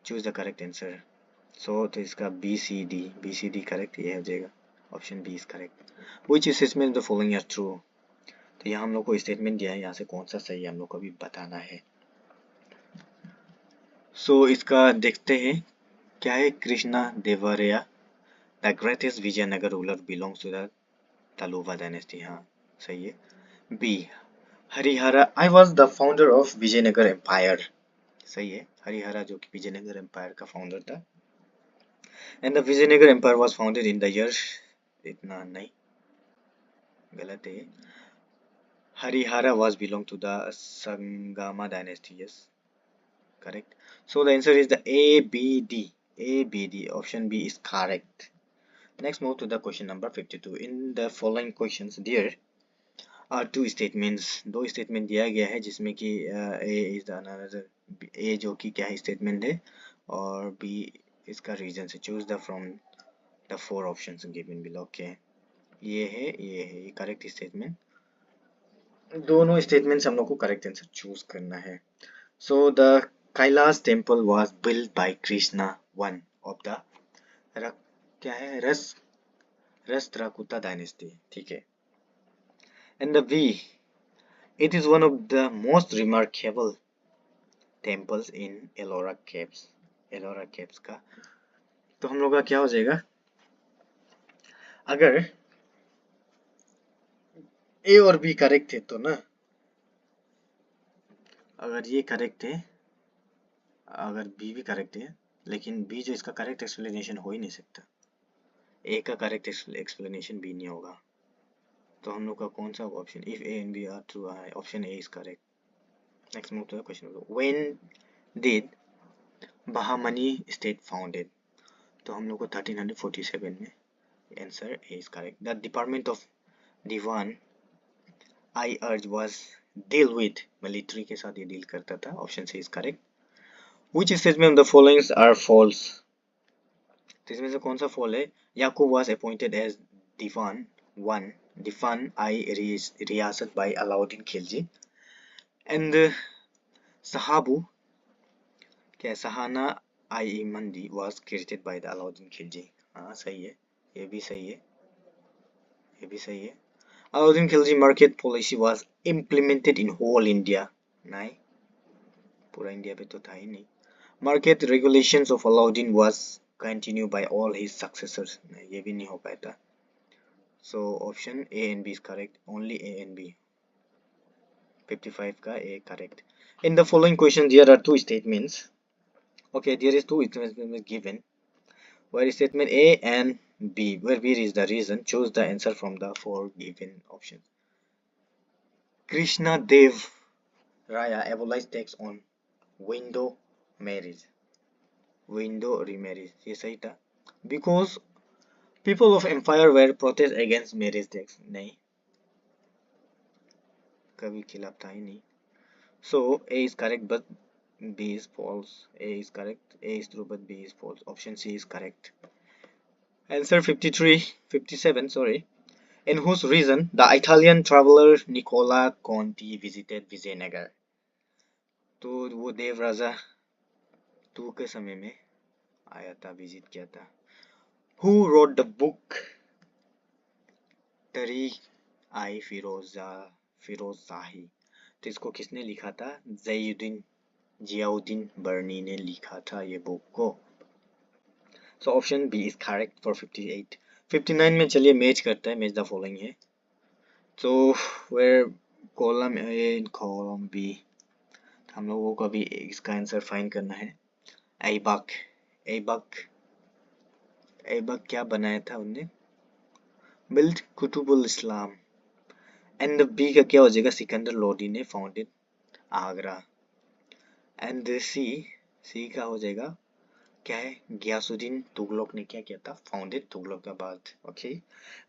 Choose the correct answer. So तो इसका BCD correct ये हो जाएगा। Option B is correct. Which statement the following are true? तो यहाँ हम लोग को स्टेटमेंट दिया है, यहाँ से कौन सा सही है हम लोग को भी बताना है। सो इसका देखते हैं क्या है। Krishna Devaraya the greatest Vijayanagar ruler belongs to the Tuluva dynasty. हाँ सही है। B Harihara, I was the founder of Vijayanagar empire. सही है, हरिहरा जो कि विजयनगर एम्पायर का फाउंडर था। And the Vijayanagar empire was founded in the year, इतना नहीं, गलत है। Harihara was belong to the Sangama dynasty. Yes, correct. So the answer is the A, B, D. A, B, D. Option B is correct. Next, move to the question number 52. In the following questions, there are two statements. दो statement दिया गया है जिसमें कि A is the another, A जो कि क्या है statement है, और B इसका reason से choose the from the four options given below. Okay, ये है correct statement. दोनों स्टेटमेंट्स हम लोग को करेक्ट आंसर चूज करना है। So the Kailash temple was built by Krishna one of the क्या है राष्ट्रकूटा डायनेस्टी, ठीक है। And the B, it is one of the most remarkable temples in Ellora caves. Ellora caves का तो हम लोग का क्या हो जाएगा, अगर ए और बी करेक्ट है तो ना, अगर ये करेक्ट है, अगर बी भी करेक्ट है, लेकिन बी जो इसका करेक्ट एक्सप्लेनेशन हो ही नहीं सकता, ए का करेक्ट एक्सप्लेनेशन भी नहीं होगा। तो हम लोग का कौन सा option, if A and B are true, option A is correct. Next move to the question, when did Bahmani state founded. तो हम लोग को 1347 में, answer A is correct. The department of Diwan i Arz was deal with, military के साथ ये deal करता था, option C is correct. Which statement of the followings are false. तो इसमें से कौन सा फॉल है, Yakub was appointed as Diwan one, Diwan i Riyasat by Alauddin Khilji, and सहाबू क्या Shahna i Mandi was created by the Alauddin Khilji. हाँ सही है, ये भी सही है, ये भी सही है। Alauddin Khilji market policy was implemented in whole India, नहीं, पूरा इंडिया पे तो था ही नहीं। Market regulations of Alauddin was continue by all his successors, ये भी नहीं हो पाता। So option A and B is correct. Only A and B. 55 का A correct. In the following question, there are two statements. Okay, there is two statements given. Where statement A and B, where B is the reason. Choose the answer from the four given options. Krishna Dev Raya abolished tax on window marriage. Window remarriage. ये सही था. Because people of empire were protest against marriage tax. नहीं, कभी खिलाफ था ही नहीं. So A is correct but B is false. A is correct, A is true but B is false. Option C is correct. Answer 57, sorry. In whose region the Italian traveler Nicola Conti visited Vijayanagar? तो वो देव राजा 2 के समय में आया था, visit किया था. Who wrote the book तरीक़-i फिरोज़शाही? तो इसको किसने लिखा था? जियाउद्दीन बर्नी ने लिखा था ये बुक को. So option B is correct for 58. 59 में चलिए मैच करता है, मैच द फॉलोइंग है. तो where column A and column B, हम लोगों को अभी इसका आंसर फाइंड करना है. ऐबक क्या बनाया था उनने? Build Quwwatul Islam. And B का क्या हो जाएगा? सिकंदर लोदी ने फाउंडेड आगरा. एंड सी का हो जाएगा क्या है? गयासुद्दीन तुगलक ने क्या किया था? Founded Tughlakabad. Okay.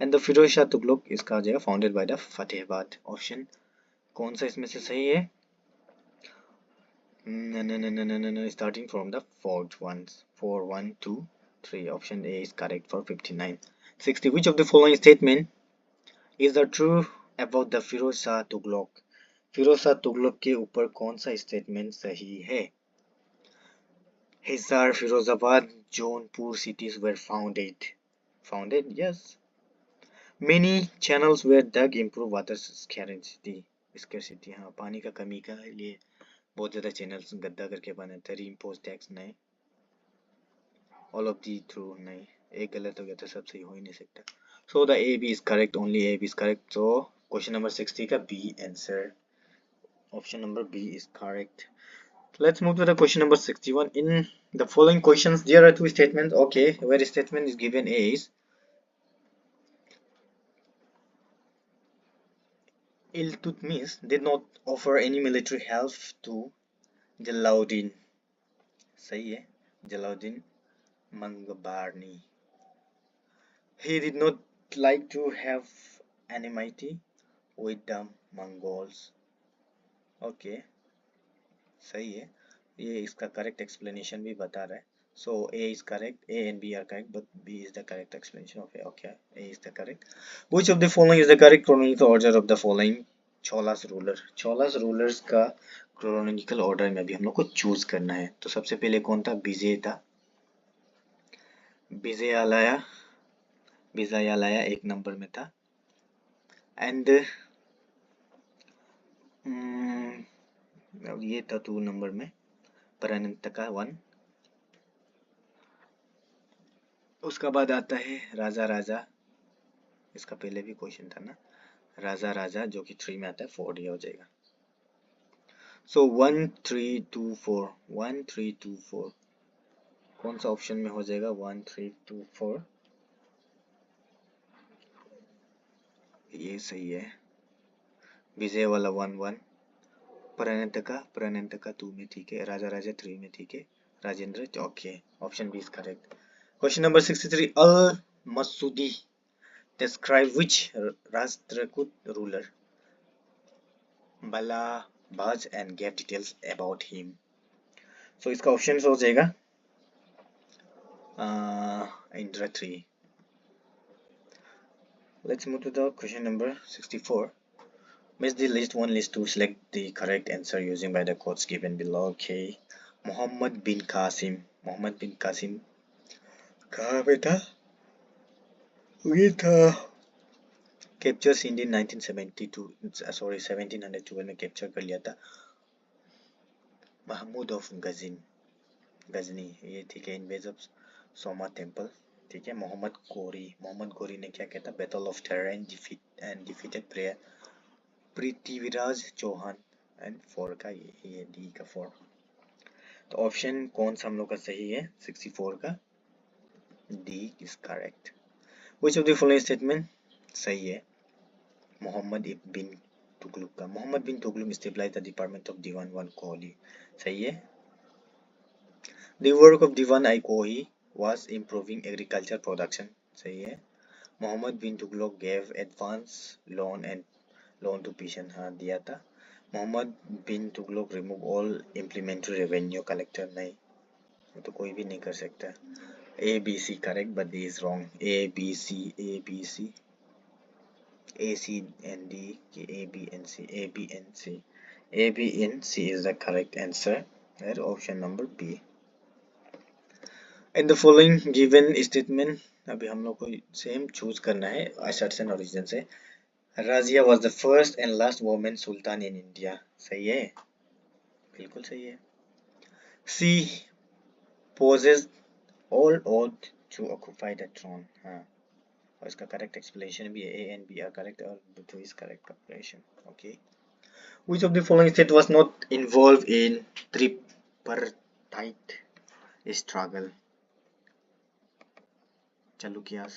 And the Firoz Shah Tughlaq, इसका हो जाएगा founded by the Fatehabad. Option कौन सा इसमें से सही है? No, starting from the fourth ones. 4 1 2 3. Option A is correct for 59. 60. Which of the following statement is the true about the Firoz Shah Tughlaq? Firoz Shah Tughlaq के ऊपर कौन सा स्टेटमेंट सही है? Hisar, Firozabad, Jaunpur cities were founded. Founded, yes. Many channels were dug improve water scarcity. Scarcity, हाँ, पानी का कमी का लिए बहुत ज़्यादा चैनल्स गड्ढा करके बने थे. Reimpose tax नहीं. All of the true नहीं. एक गलत हो गया तो सब सही हो ही नहीं सकता। So the A B is correct, only A B is correct. So question number 60 का B answer, option number B is correct. Let's move to the question number 61. In the following questions, there are two statements. Okay, where statement is given is Iltutmish did not offer any military help to Jalaluddin. सही है, Jalaluddin Mangabarni. He did not like to have enmity with the Mongols. Okay, सही है, ये इसका correct explanation भी बता रहा है। So A is correct, A and B are correct, but B is the correct explanation. Okay, A is the correct. Which of the following is the correct chronological order of the following Cholas ruler? Cholas rulers का chronological order में भी हम लोग को choose करना है। तो सबसे पहले कौन था? विजय था, विजयालया एक नंबर में था। एंड ये था 2 नंबर में, परानंतका 1। उसका बाद आता है राजा राजा, इसका पहले भी क्वेश्चन था ना, राजा राजा जो कि 3 में आता है, 4 ये हो जाएगा। सो 1 3 2 4, 1 3 2 4 कौन सा ऑप्शन में हो जाएगा? 1 3 2 4 ये सही है। विजय वाला 1 1, प्रणंतका 2 में ठीक है, राजा राजा 3 में ठीक है, Rajendra okay, option B is correct. Question number 63, Al Masudi describe which Rashtrakut ruler? Bala Baj and gave details about him. So इसका ऑप्शन हो जाएगा Indra 3. Let's move to the question number 64. Match the list 1 list 2, select the correct answer using by the codes given below. Okay, Muhammad bin Qasim, Muhammad bin Qasim कहाँ पे था? ये था capture Sindh इन 1712 में capture कर लिया था। महमूद ऑफ गजनी ये ठीक है, इनवेज ऑफ सोमा टेम्पल ठीक है। मोहम्मद गोरी ने क्या कहता? Battle of Tarain and defeated Prithviraj Chauhan and 4 का ये डी का 4। तो ऑप्शन कौन सा हम लोग का सही है? 64 का D is correct. Which of the following statement सही है? मोहम्मद बिन तुगलक का, Mohammad bin Tughlaq stabilize the department of Diwan 1 Kohi, सही है। The work of Diwan I-Kohi was improving agriculture production, सही है। Mohammad bin Tughlaq gave advance loan to patient, हाँ दिया था। Mohammad bin Tughlaq remove all implementary revenue collector, नहीं, वो तो कोई भी नहीं कर सकता। A B C correct but D is wrong. A B C A C and D, A B and C, A B and C, A B and C is the correct answer. That option number B. In the following given statement, अभी हम लोग को same choose करना है assertion और reason से। Razia was the first and last woman sultan in India, सही है, बिल्कुल सही है। C possessed all oath to occupy the throne, हाँ, और इसका करेक्ट एक्सप्लेनेशन भी है। A and B are correct और B is correct calculation. Okay. Which of the following state was not involved in tripartite struggle? Chalukyas.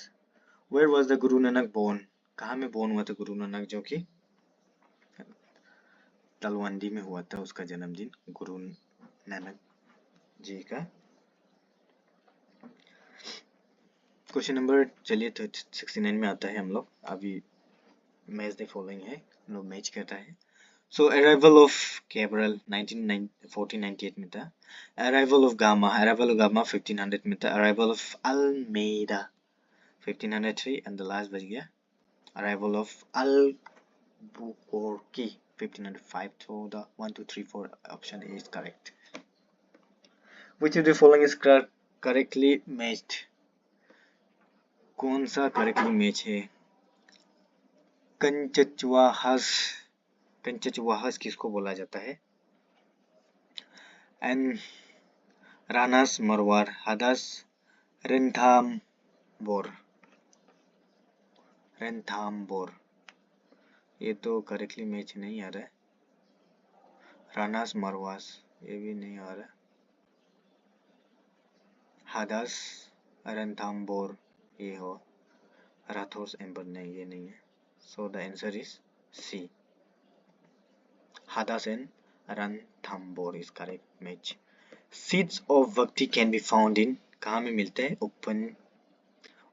Where was the Guru Nanak born? कहाँ में born हुआ था गुरु नानक, जो कि तलवंडी में हुआ था उसका जन्मदिन, गुरु नानक जी का। क्वेश्चन नंबर चलिए 69 में आता है हम लोग। अभी मैच द फॉलोइंग है, हम लोग मैच करता है। सो अराइवल ऑफ कैब्रल 1498 में था। अराइवल ऑफ गामा 1500 में था। Arrival of Almeida 1503 and the last बच गया arrival of Albuquerque 1505. So the 1 2 3 4 option A is correct. Which of the following is correctly matched? कौन सा करेक्टली मैच है? कंचचवाहस किसको बोला जाता है? एंड रानास मरवार, हदास रिंथाम बोर, रणथंबोर, ये तो करेक्टली मैच नहीं आ रहा है। रानास मरवास, ये भी नहीं आ रहा। हादास रणथंबोर, ये हो। राथोर्स एम्बर, नहीं ये नहीं है। So the answer is C, हादास and Ranthambore is correct match. Seeds of bhakti can be found in, कहाँ में मिलते हैं?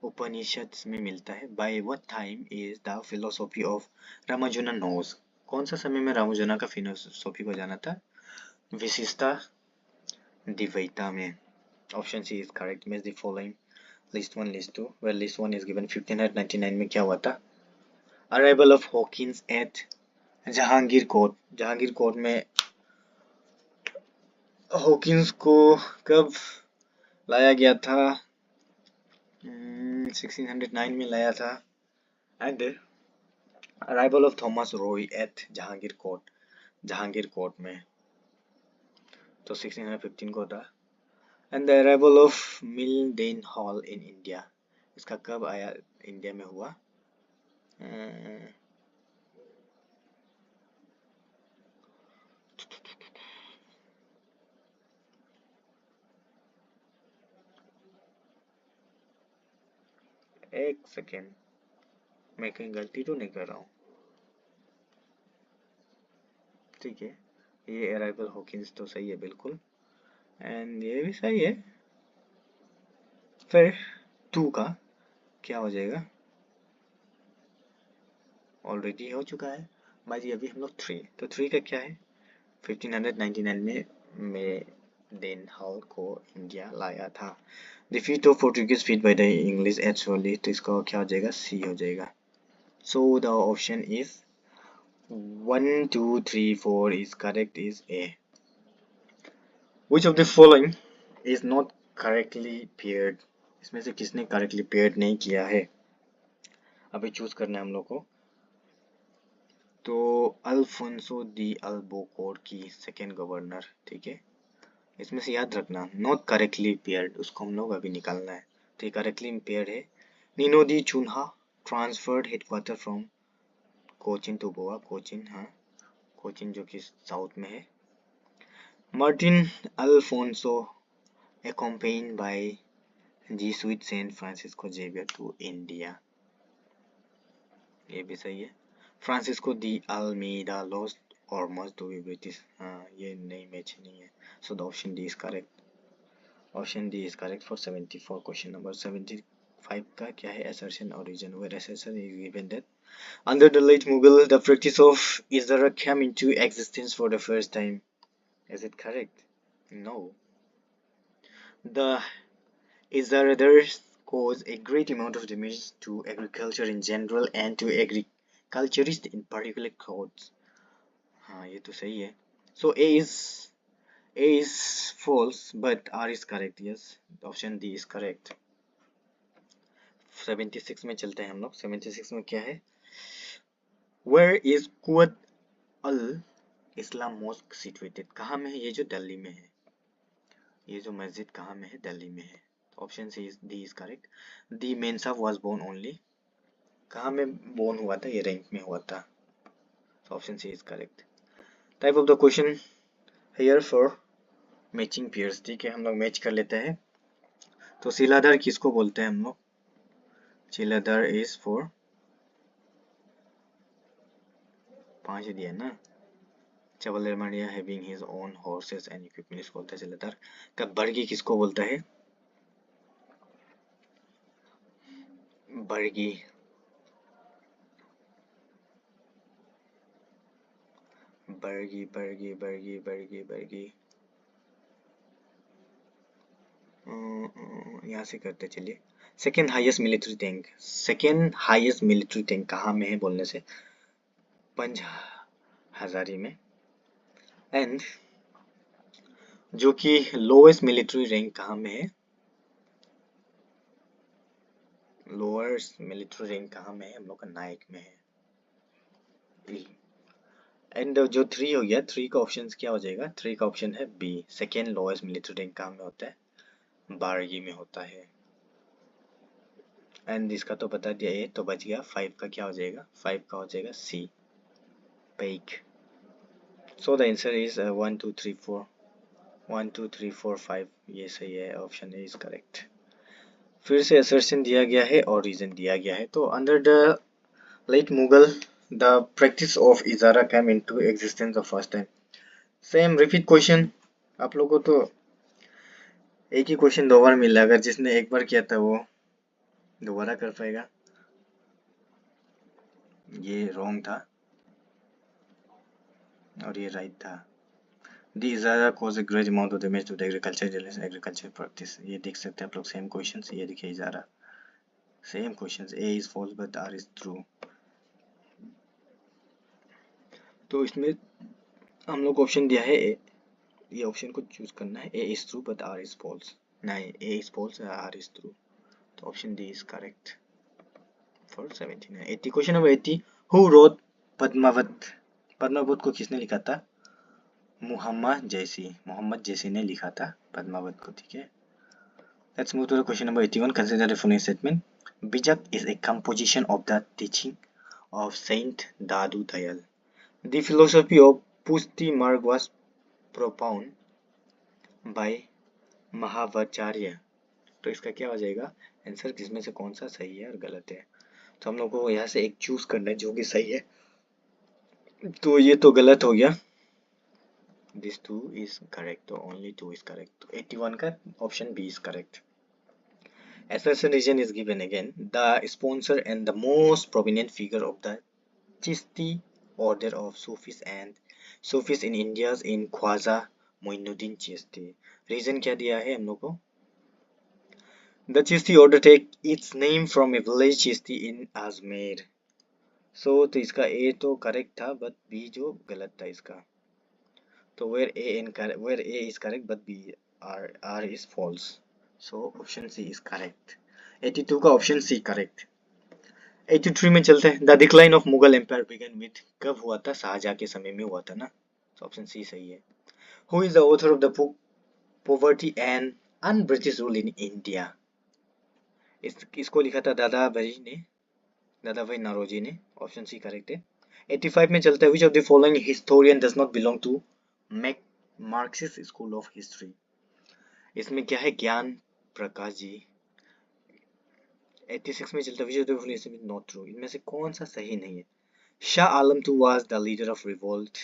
उपनिषद में मिलता है। By what time is the philosophy of Ramanujan knows, कौन सा समय में रामानुजन का फिलोसॉफी को जाना था? विशिष्टा द्वैता में। Option C is correct. Match the following list one list two, well list one is given 1599 में क्या हुआ था? Arrival of Hawkins at Jahangir court, Jahangir court में हॉकिंस को कब लाया गया था? 1609 में लाया था। And arrival of Thomas Roe at Jahangir court में तो 1615 को था। And the arrival of Mildenhall in India, इसका कब आया इंडिया में हुआ? एक सेकेंड, मैं कहीं गलती तो नहीं कर रहा हूँ? ठीक है, ये अराइवल हॉकिंस तो सही है बिल्कुल, एंड ये भी सही है। फिर 2 का क्या हो जाएगा? ऑलरेडी हो चुका है भाई, अभी हम लोग 3, तो 3 का क्या है? 1599 में देन हॉल को इंडिया लाया था। Defeat of Portuguese feet by the English actually, तो इसका क्या हो जाएगा? सी हो जाएगा। सो the option is 1 2 3 4 is correct is A. Which of the following is not correctly paired? इसमें से किसने करेक्टली पेयर्ड नहीं किया है? अभी चूज करना है हम लोग को। तो अल्फोंसो दी अल्बोकोर की सेकेंड गवर्नर, ठीक है, इसमें से याद रखना नॉट करेक्टली पेयर्ड, उसको हम लोग अभी निकालना है। तो ये करेक्टली पेयर्ड है। Nino da Cunha transferred headquarter from Cochin to Goa, Cochin, हाँ कोचिन जो कि साउथ में है। Martin Alfonso accompanied by Jesuit Saint Francisco Xavier to India, ये भी सही है। Francisco de Almeida lost almost to be British, हाँ ये नहीं मैच नहीं है। So the option D is correct. Option D is correct for 74। Question number 75 का क्या है? assertion or reason where assertion is given that under the late Mughal the practice of Isara came into existence for the first time. Is it correct? No. The Isaradars cause a great amount of damage to agriculture in general and to agriculturists in particular crops. हाँ ये तो सही है। So A is false but R is correct. Yes, option D is correct. 76 में चलते हैं हम लोग। 76 में क्या है? Where is Quwat al Islam Mosque situated? कहाँ में है? ये जो दिल्ली में है, ये जो मस्जिद कहाँ में है? दिल्ली में है। Option C is D is correct. The Mensa was born only, कहाँ में बोर्न हुआ था? ये रैंक में हुआ था। Option C is correct. Type of the question here for matching pairs, ठीक है, हम लोग मैच कर लेते हैं। तो शिलाधर किसको बोलते हैं हम लोग? शिलाधर इज फॉर 5 दिया ना। चवलेमानिया having his own horses and equipment, इसको बोलता है शिलाधर। तब बर्गी किसको बोलता है? बर्गी, बर्गी बर्गी बर्गी बर्गी बर्गी, यहाँ से करते चलिए। Second highest military tank, second highest military tank कहाँ में है बोलने से? पंज हजारी में। एंड जो कि लोएस्ट मिलिट्री रैंक कहाँ में है? लोअर्स मिलिट्री रैंक कहाँ में है? हम लोग का नाइक में है। एंड जो 3 हो गया, 3 का ऑप्शन क्या हो जाएगा? 3 का ऑप्शन है B, second lowest military rank कहाँ में होता है? बारगी में होता है। एंड इसका तो बता दिया ए, तो बच गया 5 का क्या हो जाएगा, 5 का हो जाएगा सी, पेक। सो द आंसर इज 1 2 3 4, 1 2 3 4 5, ये सही है, ऑप्शन ए इज करेक्ट। फिर से असर्शन दिया गया है और रीजन दिया गया है। तो under the late Mughal the practice of ijara came into existence the first time. Same repeat question, आप लोगों को तो एक ही क्वेश्चन दो बार मिला, अगर जिसने एक बार किया था वो दोबारा कर पाएगा। ये रॉन्ग था और ये राइट था। The ijara cause a great amount of damage to the agriculture practice, ये देख सकते हैं आप लोग सेम क्वेश्चन। ये देखिए ijara, same question, A is false but R is true. तो इसमें हम लोग ऑप्शन दिया है ए, ये ऑप्शन को चूज करना है, A is true but R is false, नहीं A is false R is true, तो option D is correct for 79 80। Question number 80, who wrote Padmavat, Padmavat को किसने लिखा था, मोहम्मद जैसी ने लिखा था पद्मावत को, ठीक है। Let's move to the question number 81, consider the following statement. Bijak is a composition of the teaching of Saint Dadu Dayal. The philosophy of Pushti Marg was propounded by महावचार्य। तो इसका क्या हो जाएगा आंसर, किसमें से कौन सा सही है और गलत है। तो हम लोग को यहाँ से एक चूज करना है जो कि सही है, तो ये तो गलत हो गया, दिस टू इज करेक्ट, तो ओनली टू इज करेक्ट, तो 81 का option B is correct. Assertion region is given again. The sponsor and the most prominent figure of the Chishti order of Sufis in India in Khwaja Moinuddin Chishti. Reason क्या दिया है हम लोग को, The Chishti order take its name from a village Chishti in Ajmer. So तो इसका A तो correct था बट B जो गलत था इसका, तो where A is correct but B R is false. So option C is correct. 82 का ऑप्शन सी करेक्ट। 83 में चलते हैं, the decline of Mughal empire began with, कब हुआ था, शाहजहां के समय में हुआ था ना, तो ऑप्शन सी सही है। Who is the author of the book poverty and un British rule in India, इसको लिखा था दादा भाई नौरोजी ने, ऑप्शन सी करेक्ट है। 85 में चलते हैं, which of the following historian does not belong to Marxist school of history, इसमें क्या है, ज्ञान प्रकाश जी। 86 में चलता है, विच of the following is not true, इनमें से कौन सा सही नहीं है। Shah Alam II was the leader of revolt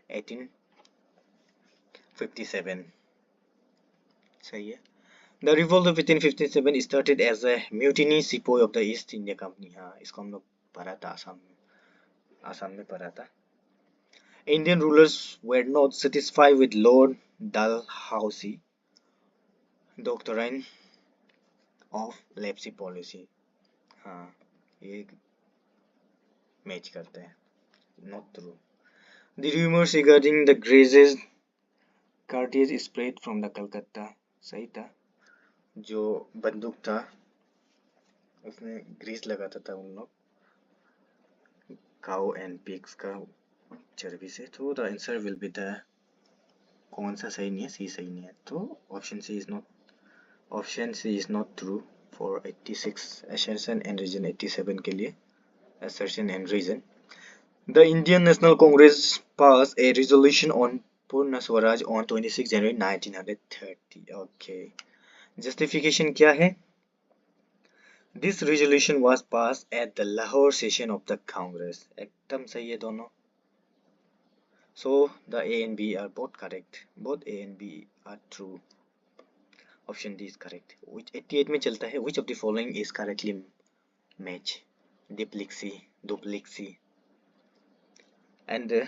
1857, सही है। The revolt of 1857 started as a mutiny sepoy of the East India Company, हाँ इसको हम लोग पढ़ा था आसाम में पढ़ा था। Indian rulers were not satisfied with Lord Dalhousie doctrine of Leipzig policy, हाँ ये मैच करते हैं, not true. The rumors regarding the Grace's Cartier spread from the Calcutta, सही था, जो बंदूक था उसमें ग्रीस लगाता था उन लोग काउ एंड पिग्स का चर्बी से, तो the answer will be the, कौन सा सही नहीं है, सी सही नहीं है, तो option C is not true for 86 assertion and reason। 87 के लिए assertion and reason। The Indian National Congress passed a resolution on Purna Swaraj on 26 January 1930, okay, justification क्या है, This resolution was passed at the Lahore session of the Congress, एकदम सही है दोनों, so the A and B are both correct, both A and B are true, option D is correct। Which 88 में चलता है, which of the following is correctly match, duplexy and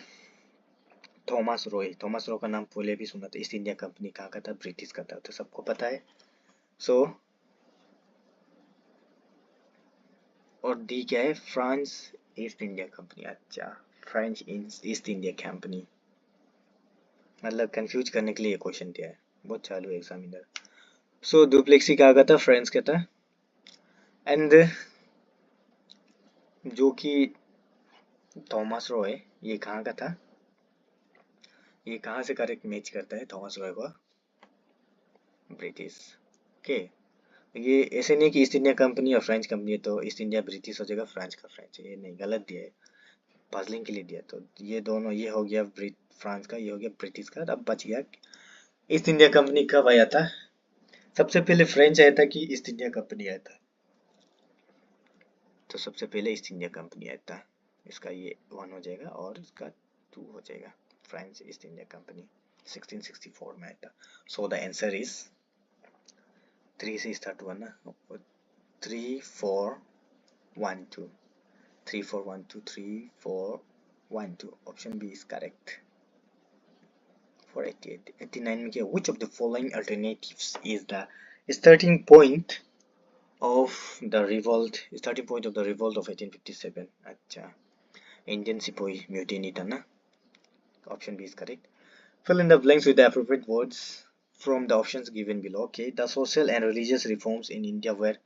Thomas Roy का नाम पहले भी सुना था, ईस्ट इंडिया कंपनी कहाँ का था, ब्रिटिश का था, तो सबको पता है, so और डी क्या है, फ्रांस ईस्ट इंडिया कंपनी, अच्छा फ्रेंच ईस्ट इंडिया कंपनी, मतलब कंफ्यूज करने के लिए क्वेश्चन दिया है, बहुत चालू है एग्जामिनर। सो डुप्लेक्सी कहाँ का था, फ्रांस का था, एंड जो कि थॉमस रॉय ये कहाँ का था, ये कहाँ से करेक्ट मैच करता है थॉमस रॉय को, ब्रिटिश, ओके। ये ऐसे नहीं कि ईस्ट इंडिया कंपनी और फ्रेंच कंपनी है तो ईस्ट इंडिया ब्रिटिश हो जाएगा, फ्रेंच का फ्रेंच, ये नहीं, गलत दिया है, पजलिंग के लिए दिया। तो ये दोनों, ये हो गया फ्रांस का, ये हो गया ब्रिटिश का। अब बच गया ईस्ट इंडिया कंपनी कब आया था। सबसे पहले फ्रेंच आया था कि ईस्ट इंडिया कंपनी आया था? तो सबसे पहले ईस्ट इंडिया कंपनी आया था। इसका ये 1 हो जाएगा और इसका 2 हो जाएगा। फ्रेंच ईस्ट इंडिया कंपनी 1664 में आया था। सो द आंसर इज 3 से स्टार्ट हुआ ना, 3412, 3412, 3412, option B is correct. For 88, 89 में क्या, which of the following alternatives is the starting point of the revolt, starting point of the revolt of 1857? अच्छा, Indian सिपोही mutiny था ना, option B is correct. Fill in the blanks with the appropriate words from the options given below. Okay, the social and religious reforms in India were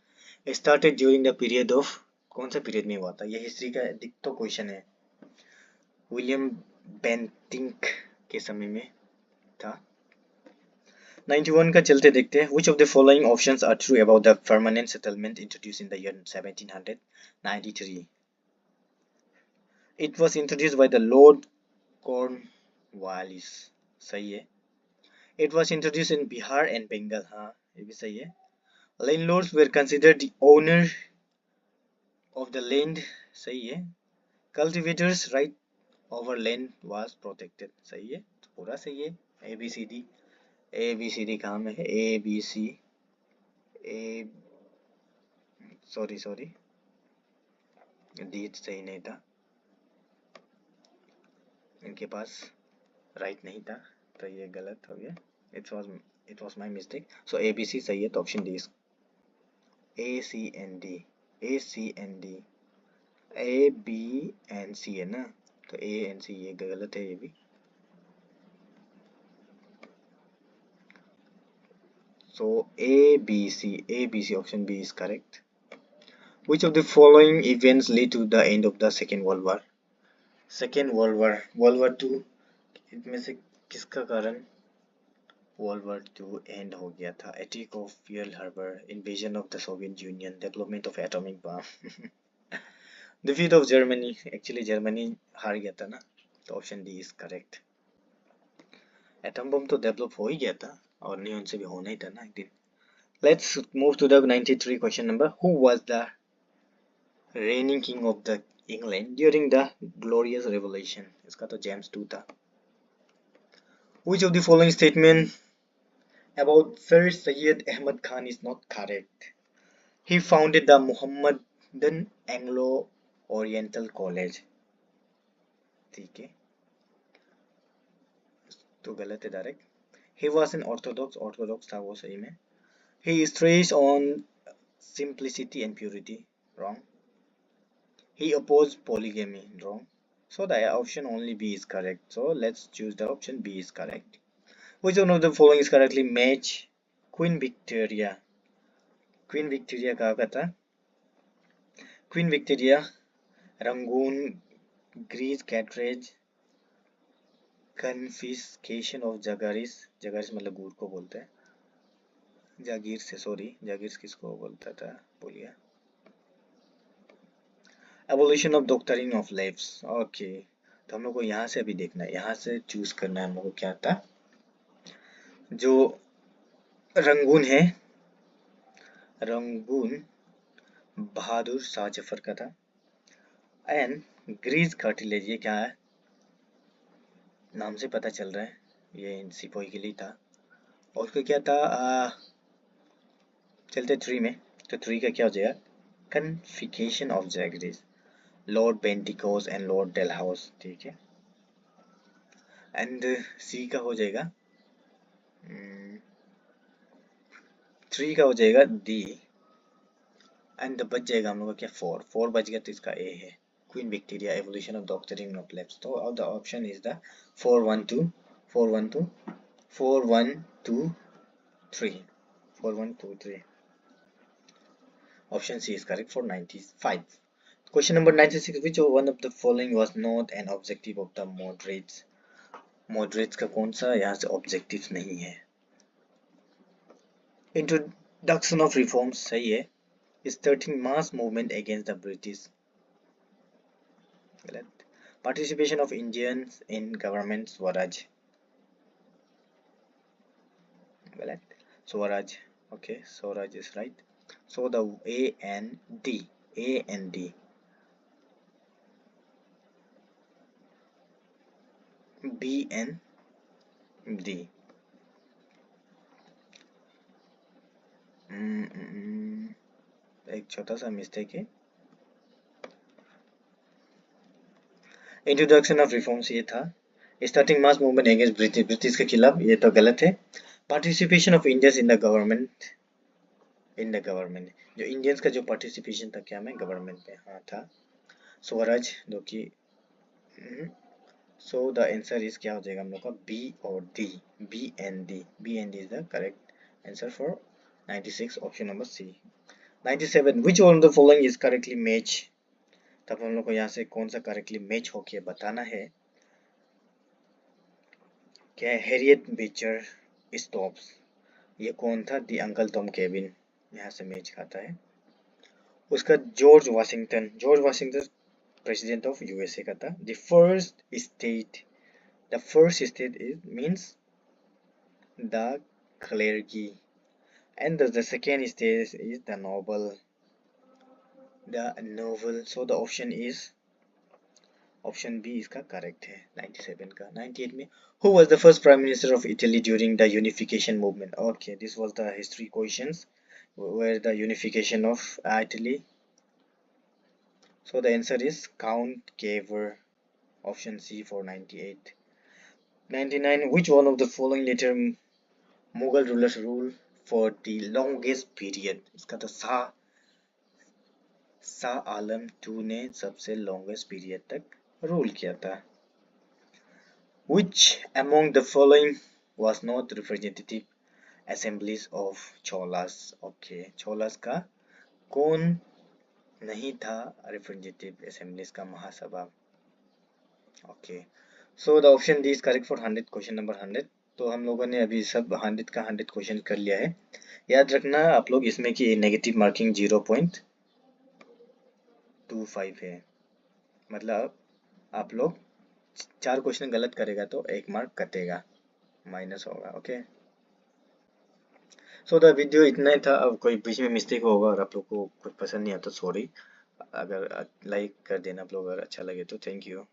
started during the period of, कौन सा period में हुआ था? ये history का दिख तो question है, विलियम बेंटिंक के समय में था। 91 का चलते देखते हैं। Which of the following options are true about the permanent settlement introduced in the year 1793? It was introduced by the Lord Cornwallis, सही है। It was introduced in Bihar and Bengal, हाँ ये भी सही है। Landlords were considered the owner of the land, सही है। Cultivators' right over land was protected, सही है, तो पूरा सही है। ABCD कहाँ में है? ABC, A, सॉरी डी सही नहीं था, इनके पास राइट नहीं था, तो ये गलत हो गया। It was my mistake. So ABC सही है, तो option D is ACND, ACND, ABNC है ना, तो ANC ये गलत है, ये भी। सो ABC option B is correct. Which of the following events led to the end of the Second World War? Second world war 2, इनमें से किसका कारण वर्ल्ड वार 2 एंड हो गया था? Attack of Pearl Harbor, invasion of the Soviet union, development of atomic bomb, defeat of Germany, actually Germany हार गया था ना, तो option D is correct. Atom bomb तो डेवलप हो ही गया था और न्यून से भी होना ही था ना एक दिन। Let's move to the 93 question number. Who was the reigning king of the England during the Glorious Revolution? इसका तो जेम्स 2 था। Which of the following statement about Sir Syed Ahmad Khan is not correct? He founded the Muhammadan Anglo-Oriental College, ठीक है, तो गलत है direct. He was an orthodox था वो सही में। He stressed on simplicity and purity, wrong. He opposed polygamy, wrong. So the option only B is correct. So let's choose the option B is correct. Which one of the following is correctly match Queen Victoria? Queen Victoria कहाँ का था? Queen Victoria, Rangoon, Greece, Carthage, confiscation of Jagaris, Jagaris मतलब गुड़ को बोलते हैं, जागीर से, sorry जागीर किसको बोलता था, भूल गया। Abolition of Doctrine of Lapse, okay, तो हम लोग को यहाँ से अभी देखना है, यहाँ से चूज करना है हम लोग को क्या था। जो रंगून है, रंगून बहादुर शाह जफर का था। एंड ग्रीज कार्टिलेज, ये क्या है, नाम से पता चल रहा है ये सिपोही के लिए था। और उसका क्या था, चलते 3 में, तो 3 का क्या हो जाएगा, कन्फिकेशन of जैगरीज, Lord बेंटिकोस and Lord Dalhousie, ठीक है। एंड सी का हो जाएगा 3 का हो जाएगा डी, एंड बच जाएगा हम लोग का क्या, 4 बच गया, तो इसका ए है, queen Victoria evolution of doctrine of lapse. तो the option is the 412, 412, 4123, 4123, option C is correct for 95. Question number 96, which one of the following was not an objective of the moderates? moderates का कौन सा यहाँ से objective नहीं है? Introduction of reforms सही है. Starting mass movement against the British. गलत. Participation of Indians in government Swaraj. गलत. Swaraj. Okay, Swaraj is right. So the A and D. A and D. B and D. एक छोटा सा mistake है. Introduction of reforms ये था. Starting mass movement against British के खिलाफ, ये तो गलत है. Participation of Indians in the government, जो इंडियंस का जो पार्टिसिपेशन था क्या में गवर्नमेंट में, हाँ था. स्वराज जो कि सो द आंसर इज क्या हो जाएगा हम लोग का बी और D. B and D is the correct answer for 96 option number C. 97 which one of the following is correctly match. तब हम लोग को यहाँ से कौन सा करेक्टली मैच होके बताना है. क्या है? हैरियट बीचर स्टॉप्स, ये कौन था? दी अंकल टॉम केबिन, यहाँ से मैच खाता है. उसका George Washington president of USA का था. The first state is means the clergy, and the second state is the noble. So the option is option B इसका करेक्ट है 97 का. 98 में who was the first prime minister of Italy during the unification movement. Okay, this was the history questions where the unification of Italy. So the answer is Count Cavour, option C for 98. 99 which one of the following later Mughal rulers rule for the longest period. इसका तो शाह आलम 2 ने सबसे longest period तक rule किया था. Which among the following was not representative assemblies of Cholas. Okay, Cholas का कौन नहीं था representative assemblies का महासभा. Okay, so the option D is correct for 100 question number 100. तो हम लोगों ने अभी सब 100 का 100 क्वेश्चन कर लिया है. याद रखना आप लोग इसमें की नेगेटिव मार्किंग 0.25 है. मतलब आप लोग 4 क्वेश्चन गलत करेगा तो 1 मार्क कटेगा, माइनस होगा. ओके, सो द वीडियो इतना ही था. अब कोई बीच में मिस्टेक होगा और आप लोग को कुछ पसंद नहीं आता, सॉरी. अगर लाइक कर देना आप लोग, अगर अच्छा लगे तो. Thank you.